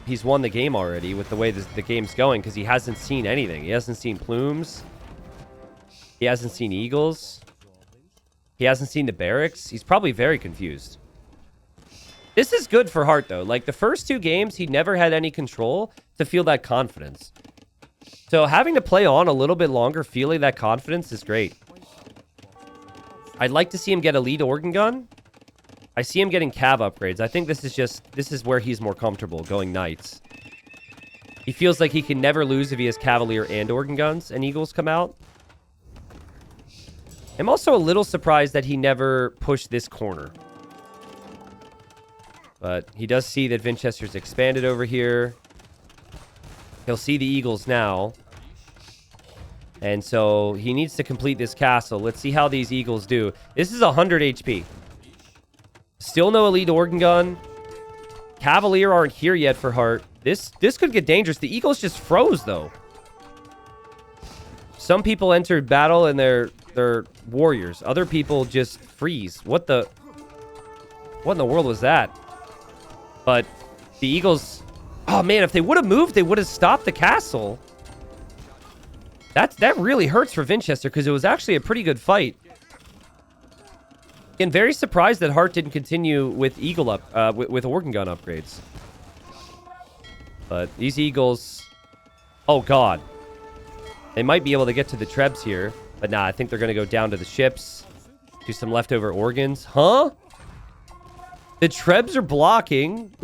he's won the game already with the way the game's going because he hasn't seen anything. He hasn't seen plumes. He hasn't seen eagles. He hasn't seen the barracks. He's probably very confused. This is good for Hart, though. Like, the first 2 games, he never had any control to feel that confidence. So having to play on a little bit longer, feeling that confidence is great. I'd like to see him get a lead organ gun. I see him getting cav upgrades. I think this is where he's more comfortable, going knights. He feels like he can never lose if he has cavalier and organ guns and eagles come out. I'm also a little surprised that he never pushed this corner. But he does see that Vinchester's expanded over here. He'll see the eagles now. And so he needs to complete this castle. Let's see how these eagles do. This is 100 HP. Still no elite organ gun. Cavalier aren't here yet for Hart. This could get dangerous. The Eagles just froze, though. Some people entered battle and they're warriors. Other people just freeze. What in the world was that? But the Eagles... Oh, man, if they would have moved, they would have stopped the castle. That really hurts for Vinchester because it was actually a pretty good fight. Again, very surprised that Hart didn't continue with with organ gun upgrades. But these Eagles... Oh, God. They might be able to get to the Trebs here. But nah, I think they're going to go down to the ships. Do some leftover organs. Huh? The Trebs are blocking.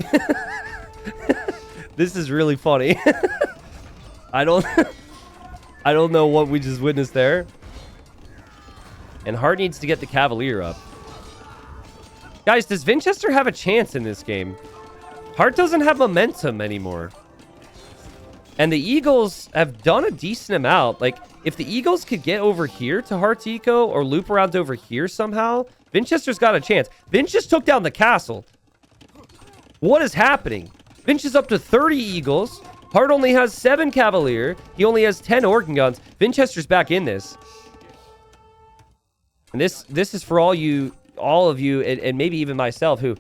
This is really funny. I don't know what we just witnessed there. And Hart needs to get the Cavalier up. Guys, does Vinchester have a chance in this game? Hart doesn't have momentum anymore. And the Eagles have done a decent amount. Like, if the Eagles could get over here to Hart's Eco or loop around over here somehow, Vinchester's got a chance. Vinch just took down the castle. What is happening? Vinch is up to 30 Eagles. Hart only has 7 Cavalier. He only has 10 organ guns. Vinchester's back in this. And this is for all of you, and maybe even myself, who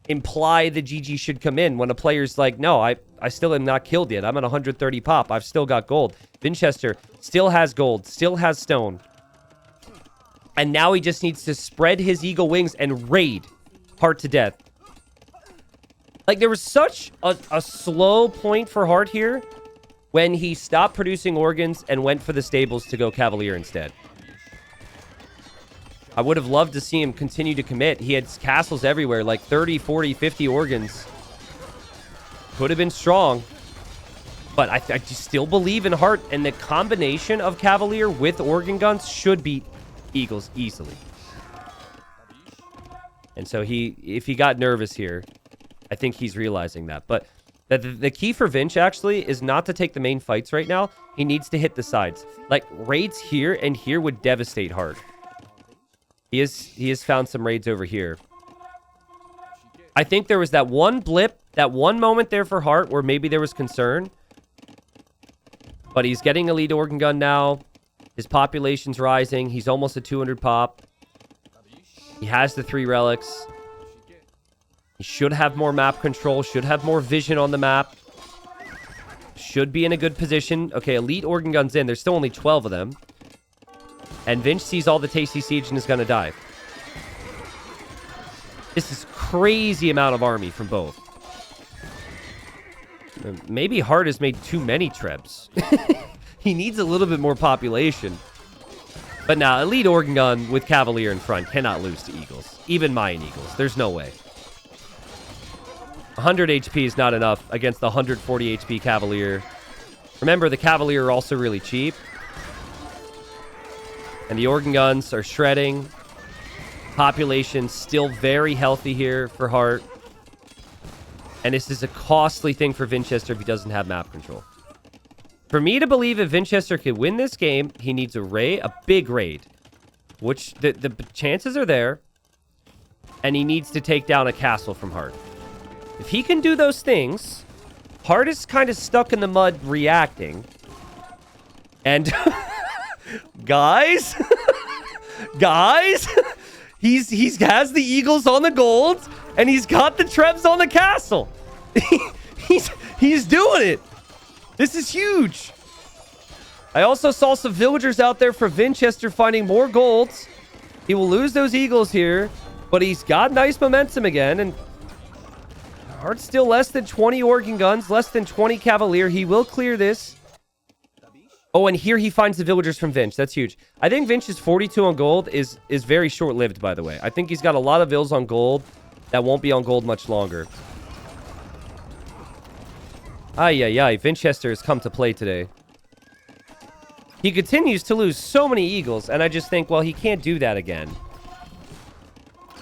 imply the GG should come in when a player's like, no, I still am not killed yet. I'm at 130 pop. I've still got gold. Vinchester still has gold, still has stone. And now he just needs to spread his eagle wings and raid Hart to death. Like, there was such a slow point for Hart here when he stopped producing organs and went for the stables to go Cavalier instead. I would have loved to see him continue to commit. He had castles everywhere, like 30, 40, 50 organs. Could have been strong. But I just still believe in Hart, and the combination of Cavalier with organ guns should beat Eagles easily. And so if he got nervous here, I think he's realizing that. But the key for Vinch, actually, is not to take the main fights right now. He needs to hit the sides. Like, raids here and here would devastate Hart. He has found some raids over here. I think there was that one blip, that one moment there for Hart where maybe there was concern. But he's getting a lead organ gun now. His population's rising. He's almost at 200 pop. He has the 3 relics. He should have more map control. Should have more vision on the map. Should be in a good position. Okay, elite organ guns in. There's still only 12 of them. And Vinch sees all the tasty siege and is going to die. This is crazy amount of army from both. Maybe Hart has made too many Trebs. He needs a little bit more population. But now, elite organ gun with Cavalier in front cannot lose to Eagles. Even Mayan Eagles. There's no way. 100 HP is not enough against the 140 HP Cavalier. Remember, the Cavalier are also really cheap. And the organ guns are shredding. Population still very healthy here for Hart. And this is a costly thing for Vinchester if he doesn't have map control. For me to believe if Vinchester could win this game, he needs a big raid. Which the chances are there. And he needs to take down a castle from Hart. If he can do those things, Hart is kind of stuck in the mud reacting. And... Guys, he has the Eagles on the gold, and he's got the Trebs on the castle. he's doing it. This is huge. I also saw some villagers out there for Vinchester finding more golds. He will lose those Eagles here, but he's got nice momentum again, and Hart's still less than 20 organ guns, less than 20 Cavalier. He will clear this. Oh, and here he finds the villagers from Vinch. That's huge. I think Vinch's 42 on gold is very short-lived, by the way. I think he's got a lot of vills on gold that won't be on gold much longer. Ay. Vinchester has come to play today. He continues to lose so many Eagles, and I just think, well, he can't do that again.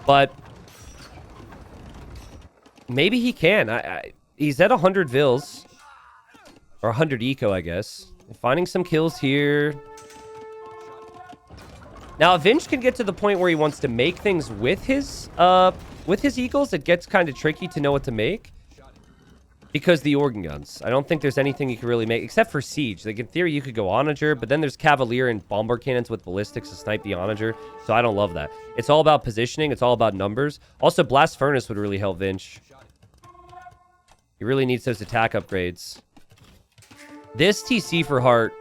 But maybe he can. He's at 100 vills. Or 100 eco, I guess. Finding some kills here. Now, Vinch can get to the point where he wants to make things with his with his Eagles, it gets kind of tricky to know what to make. Because the organ guns. I don't think there's anything you can really make, except for siege. Like, in theory, you could go Onager, but then there's Cavalier and bombard cannons with ballistics to snipe the Onager, so I don't love that. It's all about positioning. It's all about numbers. Also, Blast Furnace would really help Vinch. He really needs those attack upgrades. This TC for Hart,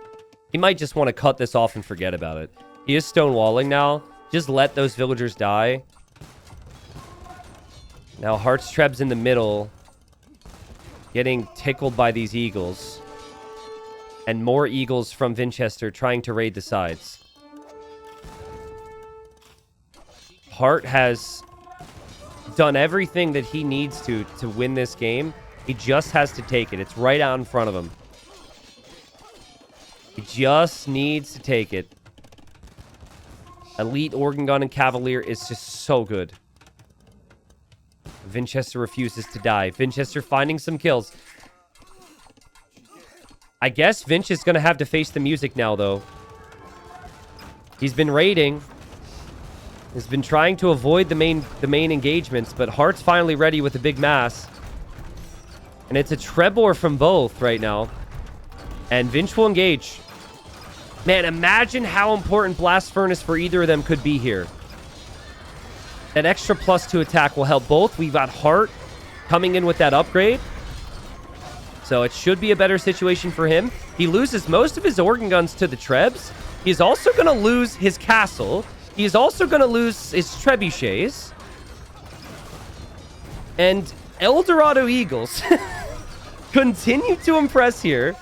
he might just want to cut this off and forget about it. He is stonewalling now. Just let those villagers die. Now, Hart's Treb's in the middle, getting tickled by these Eagles. And more Eagles from Vinchester trying to raid the sides. Hart has done everything that he needs to win this game. He just has to take it. It's right out in front of him. He just needs to take it. Elite Organ Gun and Cavalier is just so good. Vinchester refuses to die. Vinchester finding some kills. I guess Vinch is going to have to face the music now, though. He's been raiding. He's been trying to avoid the main engagements, but Hart's finally ready with a big mass. And it's a Trebor from both right now. And Vinch will engage. Man, imagine how important Blast Furnace for either of them could be here. That extra +2 attack will help both. We've got Hart coming in with that upgrade. So it should be a better situation for him. He loses most of his organ guns to the Trebs. He's also going to lose his castle. He's also going to lose his trebuchets. And Eldorado Eagles continue to impress here.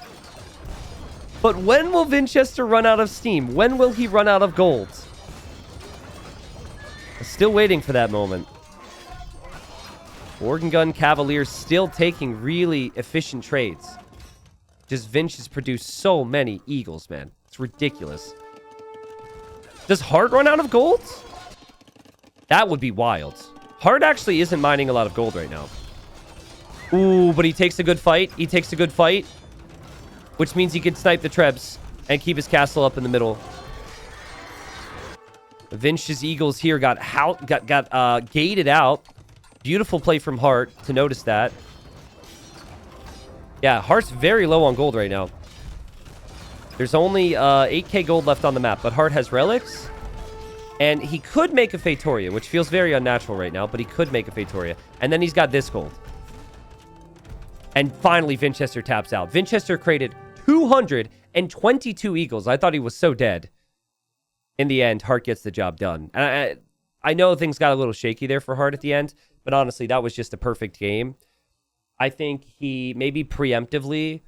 But when will Vinchester run out of steam? When will he run out of gold? Still waiting for that moment. Organ Gun Cavalier still taking really efficient trades. Just Vinch has produced so many Eagles, man. It's ridiculous. Does Hart run out of gold? That would be wild. Hart actually isn't mining a lot of gold right now. Ooh, but he takes a good fight. He takes a good fight. Which means he can snipe the Trebs and keep his castle up in the middle. Vinch's Eagles here got gated out. Beautiful play from Hart to notice that. Yeah, Hart's very low on gold right now. There's only 8k gold left on the map, but Hart has relics. And he could make a Fatoria, which feels very unnatural right now, but he could make a Fatoria. And then he's got this gold. And finally, Vinchester taps out. Vinchester created 222 Eagles. I thought he was so dead. In the end, Hart gets the job done. And I know things got a little shaky there for Hart at the end, but honestly, that was just a perfect game. I think he maybe preemptively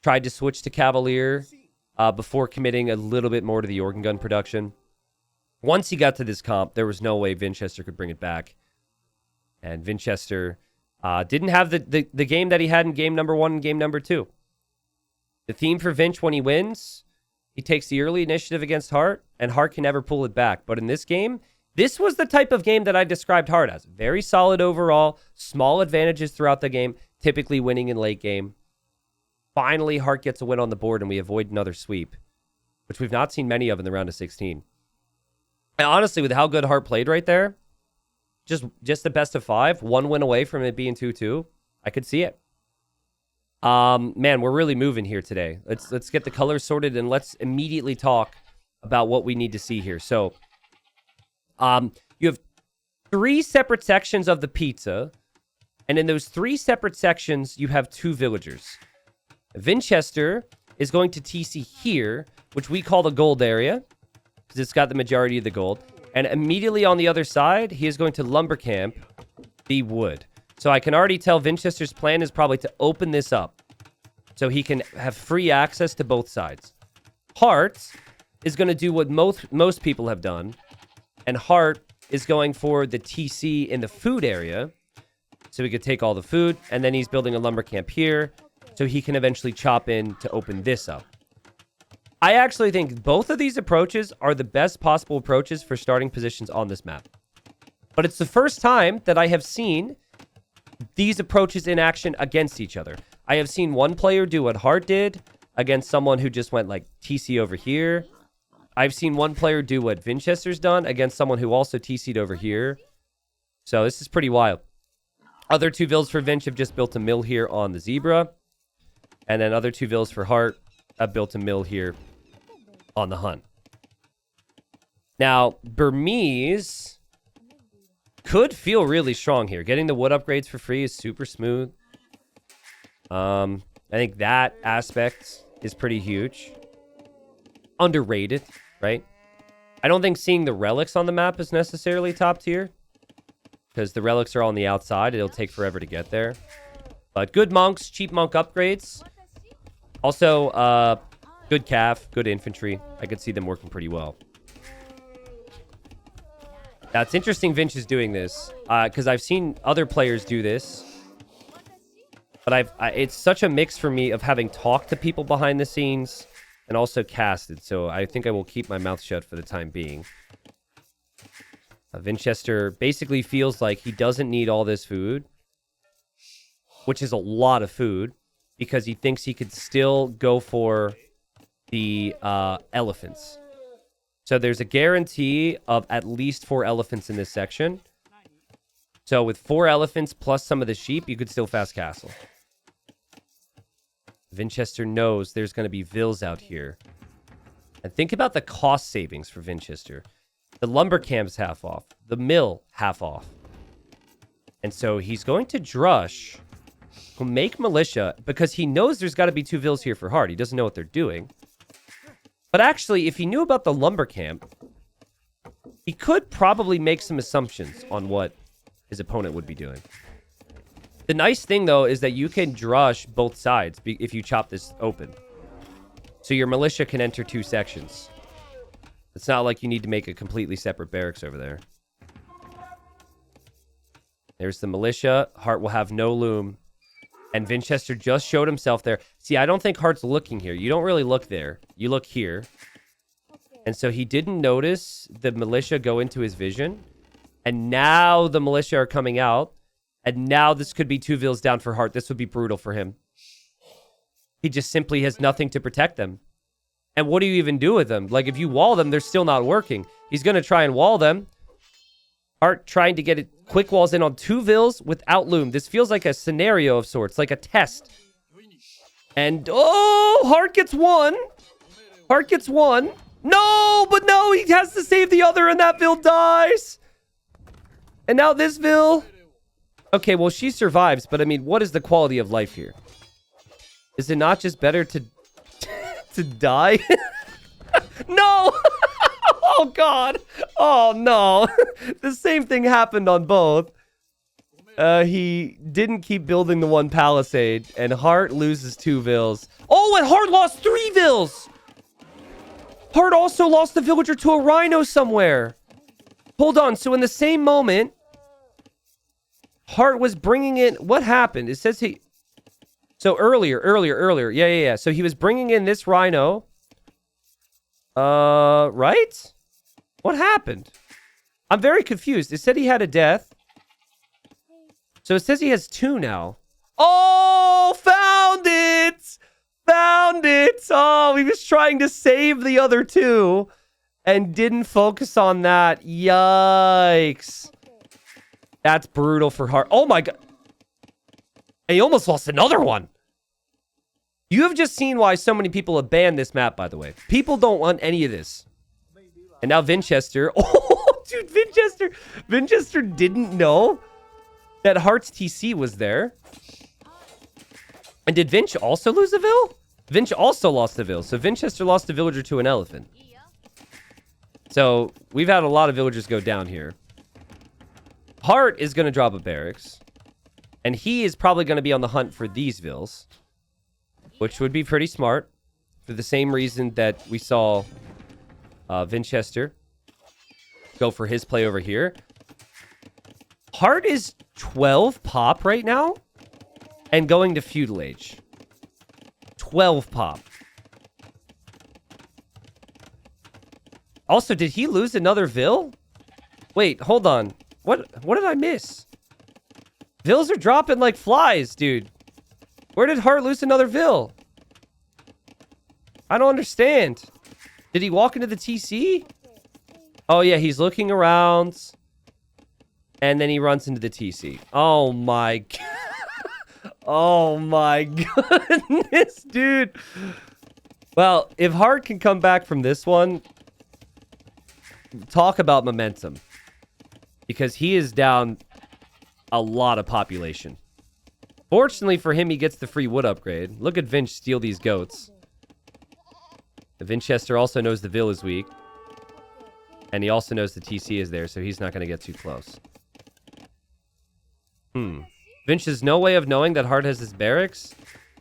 tried to switch to Cavalier before committing a little bit more to the organ gun production. Once he got to this comp, there was no way Vinchester could bring it back. And Vinchester didn't have the game that he had in game number 1 and game number 2. The theme for Vinch when he wins, he takes the early initiative against Hart, and Hart can never pull it back. But in this game, this was the type of game that I described Hart as. Very solid overall, small advantages throughout the game, typically winning in late game. Finally, Hart gets a win on the board, and we avoid another sweep, which we've not seen many of in the round of 16. And honestly, with how good Hart played right there, just the best of 5, 1 win away from it being 2-2, I could see it. Man, we're really moving here today. Let's get the colors sorted and let's immediately talk about what we need to see here. So, you have 3 separate sections of the pizza, and in those 3 separate sections, you have 2 villagers. Vinchester is going to TC here, which we call the gold area, because it's got the majority of the gold. And immediately on the other side, he is going to lumber camp the wood. So I can already tell Vinchester's plan is probably to open this up so he can have free access to both sides. Hart is going to do what most people have done, and Hart is going for the TC in the food area so he could take all the food, and then he's building a lumber camp here so he can eventually chop in to open this up. I actually think both of these approaches are the best possible approaches for starting positions on this map. But it's the first time that I have seen these approaches in action against each other. I have seen one player do what Hart did against someone who just went like TC over here. I've seen one player do what Vinchester's done against someone who also TC'd over here. So this is pretty wild. Other 2 vills for Vinch have just built a mill here on the Zebra. And then other 2 vills for Hart have built a mill here on the Hunt. Now, Burmese could feel really strong here. Getting the wood upgrades for free is super smooth. I think that aspect is pretty huge. Underrated, right? I don't think seeing the relics on the map is necessarily top tier. Because the relics are on the outside. It'll take forever to get there. But good monks, cheap monk upgrades. Also, good calf, good infantry. I could see them working pretty well. Now, it's interesting Vinch is doing this. Because I've seen other players do this. But it's such a mix for me of having talked to people behind the scenes. And also casted. So I think I will keep my mouth shut for the time being. Vinchester basically feels like he doesn't need all this food, which is a lot of food, because he thinks he could still go for the elephants. So there's a guarantee of at least 4 elephants in this section. So with 4 elephants plus some of the sheep, you could still fast castle. Vinchester knows there's going to be vills out here. And think about the cost savings for Vinchester. The lumber camp's half off. The mill, half off. And so he's going to drush. He'll make militia because he knows there's got to be 2 vills here for Hart. He doesn't know what they're doing. But actually, if he knew about the lumber camp, he could probably make some assumptions on what his opponent would be doing. The nice thing, though, is that you can drush both sides if you chop this open. So your militia can enter 2 sections. It's not like you need to make a completely separate barracks over there. There's the militia. Hart will have no loom. And Vinchester just showed himself there. See, I don't think Hart's looking here. You don't really look there. You look here. And so he didn't notice the militia go into his vision. And now the militia are coming out. And now this could be 2 vills down for Hart. This would be brutal for him. He just simply has nothing to protect them. And what do you even do with them? Like, if you wall them, they're still not working. He's going to try and wall them. Hart trying to get it quick walls in on 2 vills without loom. This feels like a scenario of sorts, like a test. And, oh, Hart gets 1. Hart gets 1. No, but no, he has to save the other, and that vill dies. And now this vill. Okay, well, she survives, but I mean, what is the quality of life here? Is it not just better to die? No! Oh, God. Oh, no. The same thing happened on both. He didn't keep building the 1 palisade, and Hart loses 2 vills. Oh, and Hart lost 3 vills! Hart also lost a villager to a rhino somewhere. Hold on. So in the same moment, Hart was bringing in... What happened? It says he... So earlier. Yeah. So he was bringing in this rhino. Right? What happened? I'm very confused. It said he had a death. So it says he has 2 now. Oh, found it! Found it! Oh, he was trying to save the other 2 and didn't focus on that. Yikes. That's brutal for Hart. Oh my God. And he almost lost another one. You have just seen why so many people have banned this map, by the way. People don't want any of this. And now Vinchester. Oh, dude, Vinchester didn't know that Hart's TC was there. And did Vinch also lose a vill? Vinch also lost a vill. So Vinchester lost a villager to an elephant. So we've had a lot of villagers go down here. Hart is going to drop a barracks. And he is probably going to be on the hunt for these vills. Which would be pretty smart. For the same reason that we saw Vinchester go for his play over here. Hart is 12 pop right now. And going to feudal age. 12 pop. Also, did he lose another vill? Wait, hold on. What did I miss? Vills are dropping like flies, dude. Where did Hart lose another vill? I don't understand. Did he walk into the TC? Oh, yeah, he's looking around. And then he runs into the TC. Oh, my God. Oh, my goodness, dude. Well, if Hart can come back from this one, talk about momentum. Because he is down a lot of population. Fortunately for him, he gets the free wood upgrade. Look at Vinch steal these goats. The Vinchester also knows the Vil is weak. And he also knows the TC is there, so he's not going to get too close. Vinch has no way of knowing that Hart has his barracks,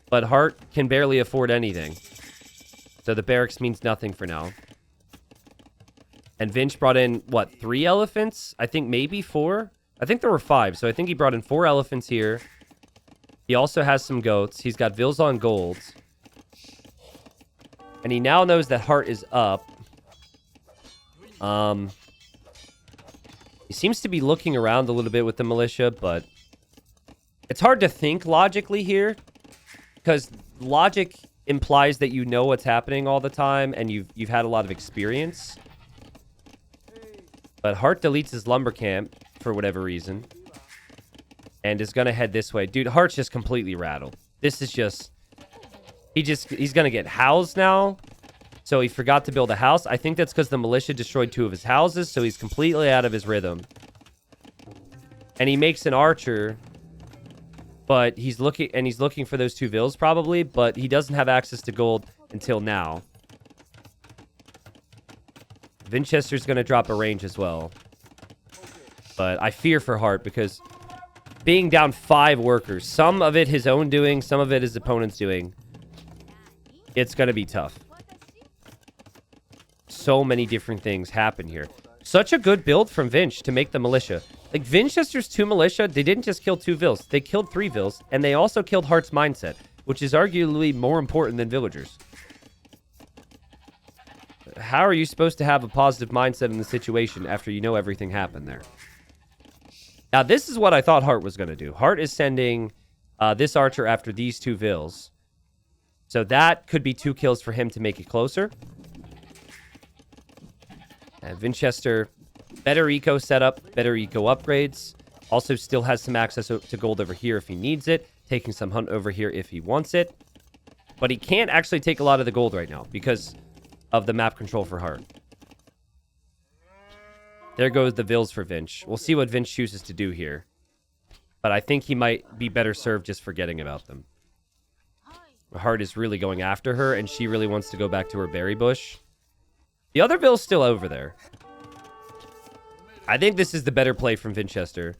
but Hart can barely afford anything. So the barracks means nothing for now. And Vinch brought in, what, 3 elephants? I think maybe 4? I think there were 5, so I think he brought in 4 elephants here. He also has some goats. He's got Vils on gold. And he now knows that Hart is up. He seems to be looking around a little bit with the militia, but it's hard to think logically here, because logic implies that you know what's happening all the time and you've had a lot of experience. But Hart deletes his lumber camp for whatever reason and is gonna head this way. Dude, Hart's just completely rattled. This is just he's gonna get housed now. So he forgot to build a house. I think that's because the militia destroyed 2 of his houses, so he's completely out of his rhythm. And he makes an archer, but he's looking for those 2 Vils probably, but he doesn't have access to gold until now. Vinchester's going to drop a range as well. But I fear for Hart because being down 5 workers, some of it his own doing, some of it his opponent's doing, it's going to be tough. So many different things happen here. Such a good build from Vinch to make the militia. Like, Vinchester's 2 militia, they didn't just kill 2 Vils. They killed 3 Vils, and they also killed Hart's mindset, which is arguably more important than villagers. How are you supposed to have a positive mindset in the situation after you know everything happened there? Now, this is what I thought Hart was going to do. Hart is sending this archer after these 2 Vils. So that could be 2 kills for him to make it closer. And Vinchester, better eco setup, better eco upgrades. Also still has some access to gold over here if he needs it. Taking some hunt over here if he wants it. But he can't actually take a lot of the gold right now because of the map control for Hart. There goes the Vils for Vinch. We'll see what Vinch chooses to do here. But I think he might be better served just forgetting about them. Hart is really going after her, and she really wants to go back to her berry bush. The other Vil's still over there. I think this is the better play from Vinchester.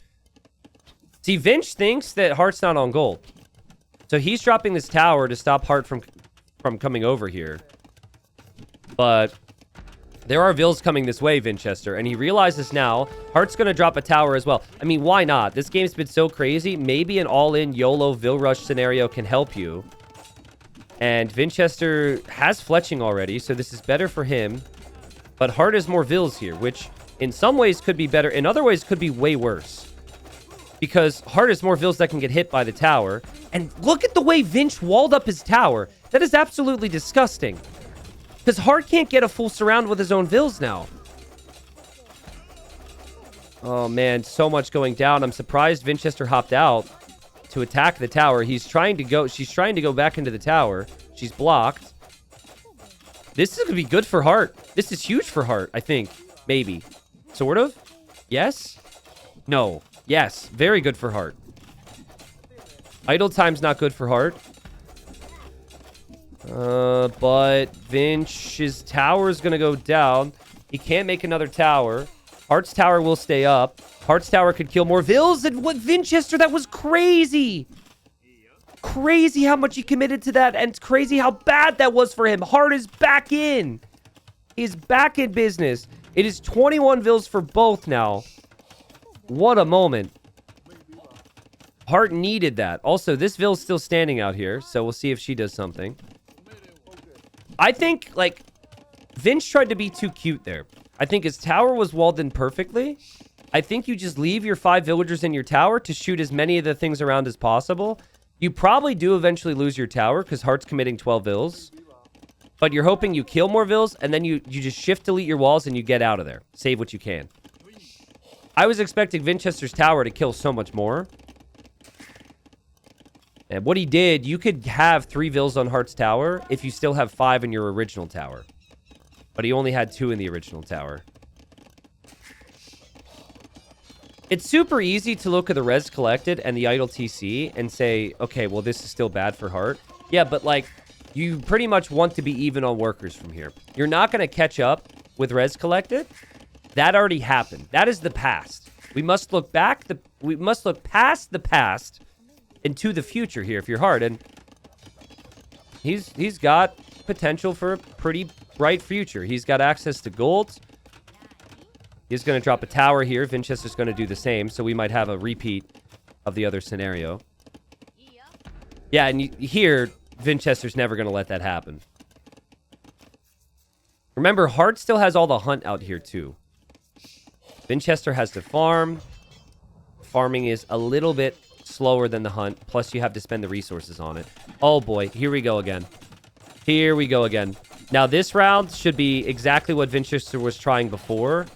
See, Vinch thinks that Hart's not on gold. So he's dropping this tower to stop Hart from coming over here. But there are Vils coming this way, Vinchester. And he realizes now Hart's going to drop a tower as well. I mean, why not? This game's been so crazy. Maybe an all-in YOLO Vil Rush scenario can help you. And Vinchester has fletching already, so this is better for him. But Hart has more Vils here, which in some ways could be better. In other ways could be way worse. Because Hart has more Vils that can get hit by the tower. And look at the way Vinch walled up his tower. That is absolutely disgusting. Because Hart can't get a full surround with his own Vils now. Oh man, so much going down. I'm surprised Vinchester hopped out to attack the tower. She's trying to go back into the tower. She's blocked. This is going to be good for Hart. This is huge for Hart, I think. Maybe. Sort of? Yes? No. Yes. Very good for Hart. Idle time's not good for Hart. But Vinch's tower is going to go down. He can't make another tower. Hart's tower will stay up. Hart's tower could kill more Vils than what Vinchester. That was crazy. Crazy how much he committed to that, and it's crazy how bad that was for him. Hart is back in. He's back in business. It is 21 Vils for both now. What a moment. Hart needed that. Also, this Vil's still standing out here, so we'll see if she does something. I think, like, Vinch tried to be too cute there. I think his tower was walled in perfectly. I think you just leave your 5 villagers in your tower to shoot as many of the things around as possible. You probably do eventually lose your tower because Hart's committing 12 Vils. But you're hoping you kill more Vils, and then you just shift delete your walls and you get out of there. Save what you can. I was expecting Vinchester's tower to kill so much more. And what he did, you could have 3 vills on Heart's tower if you still have 5 in your original tower. But he only had 2 in the original tower. It's super easy to look at the res collected and the idle TC and say, okay, well, this is still bad for Hart. Yeah, but like, you pretty much want to be even on workers from here. You're not going to catch up with res collected. That already happened. That is the past. We must look back. We must look past the past into the future here if you're Hart. And he's got potential for a pretty bright future. He's got access to gold. He's going to drop a tower here. Vinchester's going to do the same. So we might have a repeat of the other scenario. Yeah, and here, Vinchester's never going to let that happen. Remember, Hart still has all the hunt out here, too. Vinchester has to farm. Farming is a little bit slower than the hunt. Plus, you have to spend the resources on it. Oh, boy. Here we go again. Here we go again. Now, this round should be exactly what Vinchester was trying before.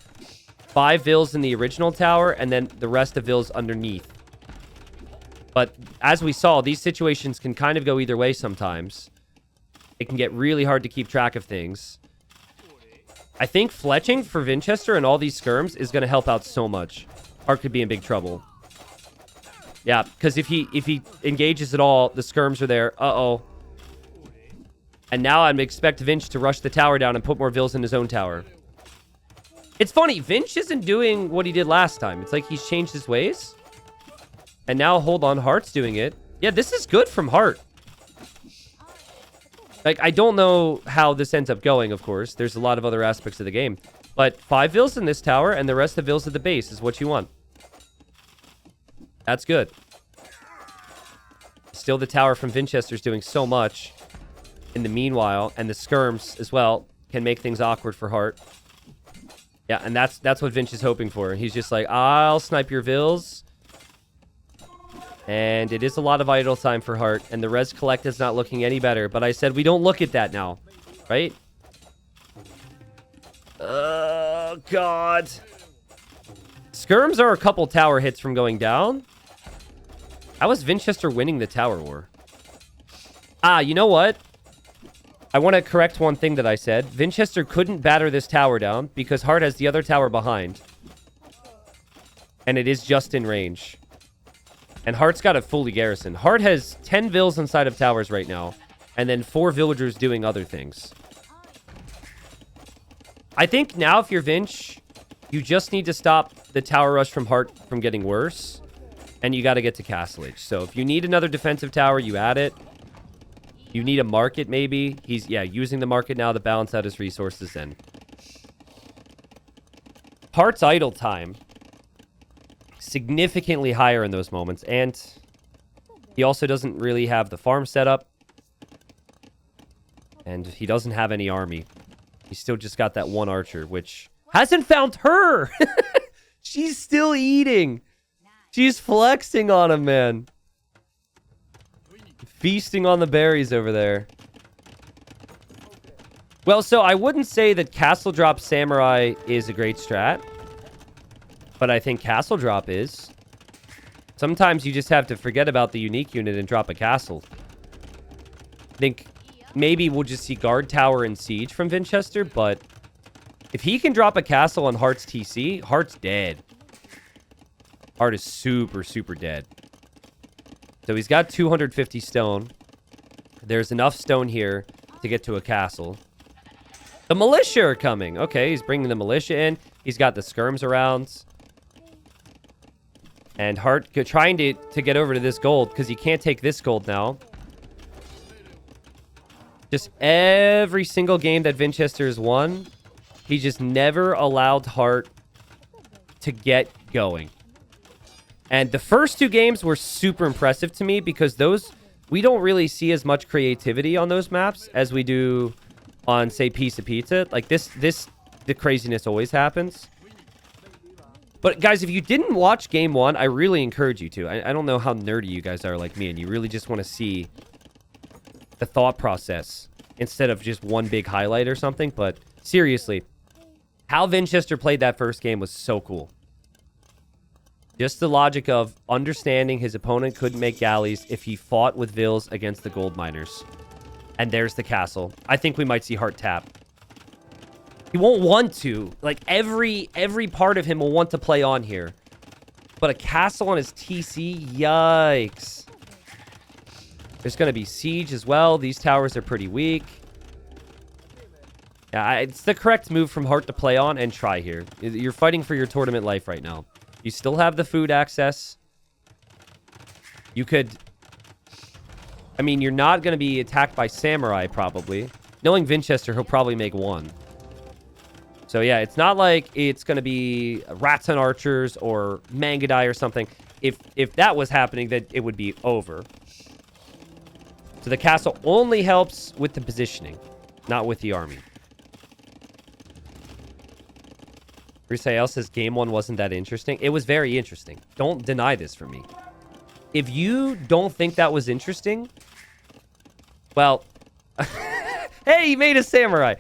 5 vills in the original tower, and then the rest of vills underneath. But as we saw, these situations can kind of go either way sometimes. It can get really hard to keep track of things. I think fletching for Vinchester and all these skirms is going to help out so much. Hart could be in big trouble. Yeah, because if he engages at all, the skirms are there. Uh-oh. And now I'd expect Vinch to rush the tower down and put more vills in his own tower. It's funny, Vinch isn't doing what he did last time. It's like he's changed his ways. And now, hold on, Hart's doing it. Yeah, this is good from Hart. Like, I don't know how this ends up going, of course. There's a lot of other aspects of the game. But 5 vills in this tower and the rest of vills at the base is what you want. That's good. Still, the tower from Vinchester's doing so much in the meanwhile. And the skirms, as well, can make things awkward for Hart. Yeah, and that's what Vinch is hoping for. He's just like, I'll snipe your vills. And it is a lot of idle time for Hart. And the res collect is not looking any better. But I said we don't look at that now. Right? Oh, God. Skirms are a couple tower hits from going down. How is Vinchester winning the tower war? Ah, you know what? I want to correct one thing that I said. Vinchester couldn't batter this tower down because Hart has the other tower behind. And it is just in range. And Hart's got it fully garrisoned. Hart has 10 vills inside of towers right now. And then 4 villagers doing other things. I think now if you're Vinch, you just need to stop the tower rush from Hart from getting worse. And you got to get to Castle Age. So if you need another defensive tower, you add it. You need a market, maybe. He's, yeah, using the market now to balance out his resources in. Hart's idle time. Significantly higher in those moments. And he also doesn't really have the farm set up. And he doesn't have any army. He's still just got that one archer, which hasn't found her. She's still eating. She's flexing on him, man. Feasting on the berries over there. Well, so I wouldn't say that Castle Drop Samurai is a great strat. But I think Castle Drop is. Sometimes you just have to forget about the unique unit and drop a castle. I think maybe we'll just see Guard Tower and Siege from Vinchester, but if he can drop a castle on Hart's TC, Hart's dead. Hart is super, super dead. So he's got 250 stone. There's enough stone here to get to a castle. The militia are coming. Okay, he's bringing the militia in. He's got the skirms around. And Hart trying to get over to this gold because he can't take this gold now. Just every single game that Vinchester has won, he just never allowed Hart to get going. And the first 2 games were super impressive to me because those, we don't really see as much creativity on those maps as we do on, say, Piece of Pizza. Like the craziness always happens. But guys, if you didn't watch game 1, I really encourage you to. I don't know how nerdy you guys are like me, and you really just want to see the thought process instead of just one big highlight or something. But seriously, how Vinchester played that first game was so cool. Just the logic of understanding his opponent couldn't make galleys if he fought with Vils against the gold miners. And there's the castle. I think we might see Hart tap. He won't want to. Like, every part of him will want to play on here. But a castle on his TC? Yikes. There's going to be siege as well. These towers are pretty weak. Yeah, it's the correct move from Hart to play on and try here. You're fighting for your tournament life right now. You still have the food access. You could... I mean, you're not going to be attacked by Samurai, probably. Knowing Vinchester, he'll probably make one. So, yeah, it's not like it's going to be Rats and Archers or Mangadai or something. If that was happening, then it would be over. So the castle only helps with the positioning, not with the army. Risael says game one wasn't that interesting. It was very interesting. Don't deny this from me. If you don't think that was interesting, well, hey, he made a samurai.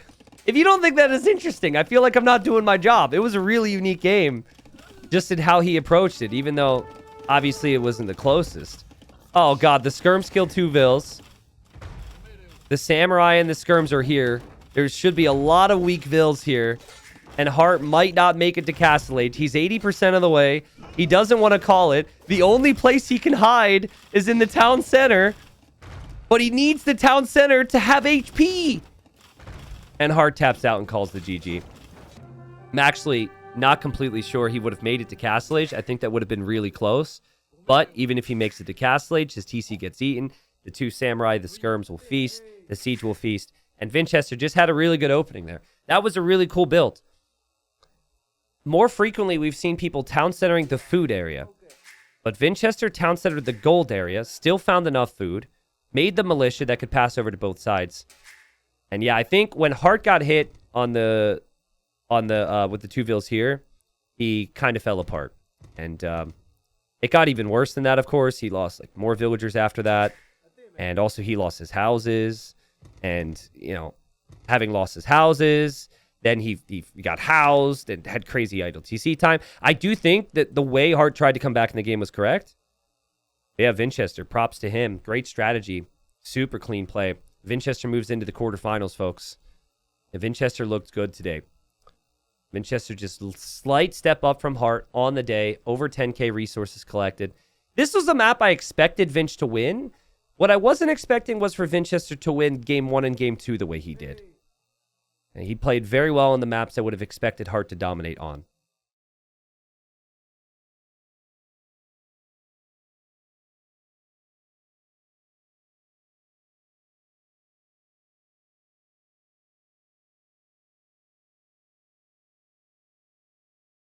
If you don't think that is interesting, I feel like I'm not doing my job. It was a really unique game, just in how he approached it, even though obviously it wasn't the closest. Oh god, the skirms killed 2 Vils. The samurai and the skirms are here. There should be a lot of weak Vils here. And Hart might not make it to Castle Age. He's 80% of the way. He doesn't want to call it. The only place he can hide is in the town center. But he needs the town center to have HP. And Hart taps out and calls the GG. I'm actually not completely sure he would have made it to Castle Age. I think that would have been really close. But even if he makes it to Castle Age, his TC gets eaten. The 2 samurai, the skirms will feast. The siege will feast. And Vinchester just had a really good opening there. That was a really cool build. More frequently, we've seen people town centering the food area. But Vinchester town centered the gold area, still found enough food, made the militia that could pass over to both sides. And yeah, I think when Hart got hit on the with the 2 Vils here, he kind of fell apart. And it got even worse than that, of course. He lost like more villagers after that. And also he lost his houses. And, you know, having lost his houses, then he got housed and had crazy idle TC time. I do think that the way Hart tried to come back in the game was correct. Yeah, Vinchester, props to him. Great strategy. Super clean play. Vinchester moves into the quarterfinals, folks. And Vinchester looked good today. Vinchester just a slight step up from Hart on the day. Over 10k resources collected. This was a map I expected Vinch to win. What I wasn't expecting was for Vinchester to win game 1 and game 2 the way he did. And he played very well on the maps I would have expected Hart to dominate on.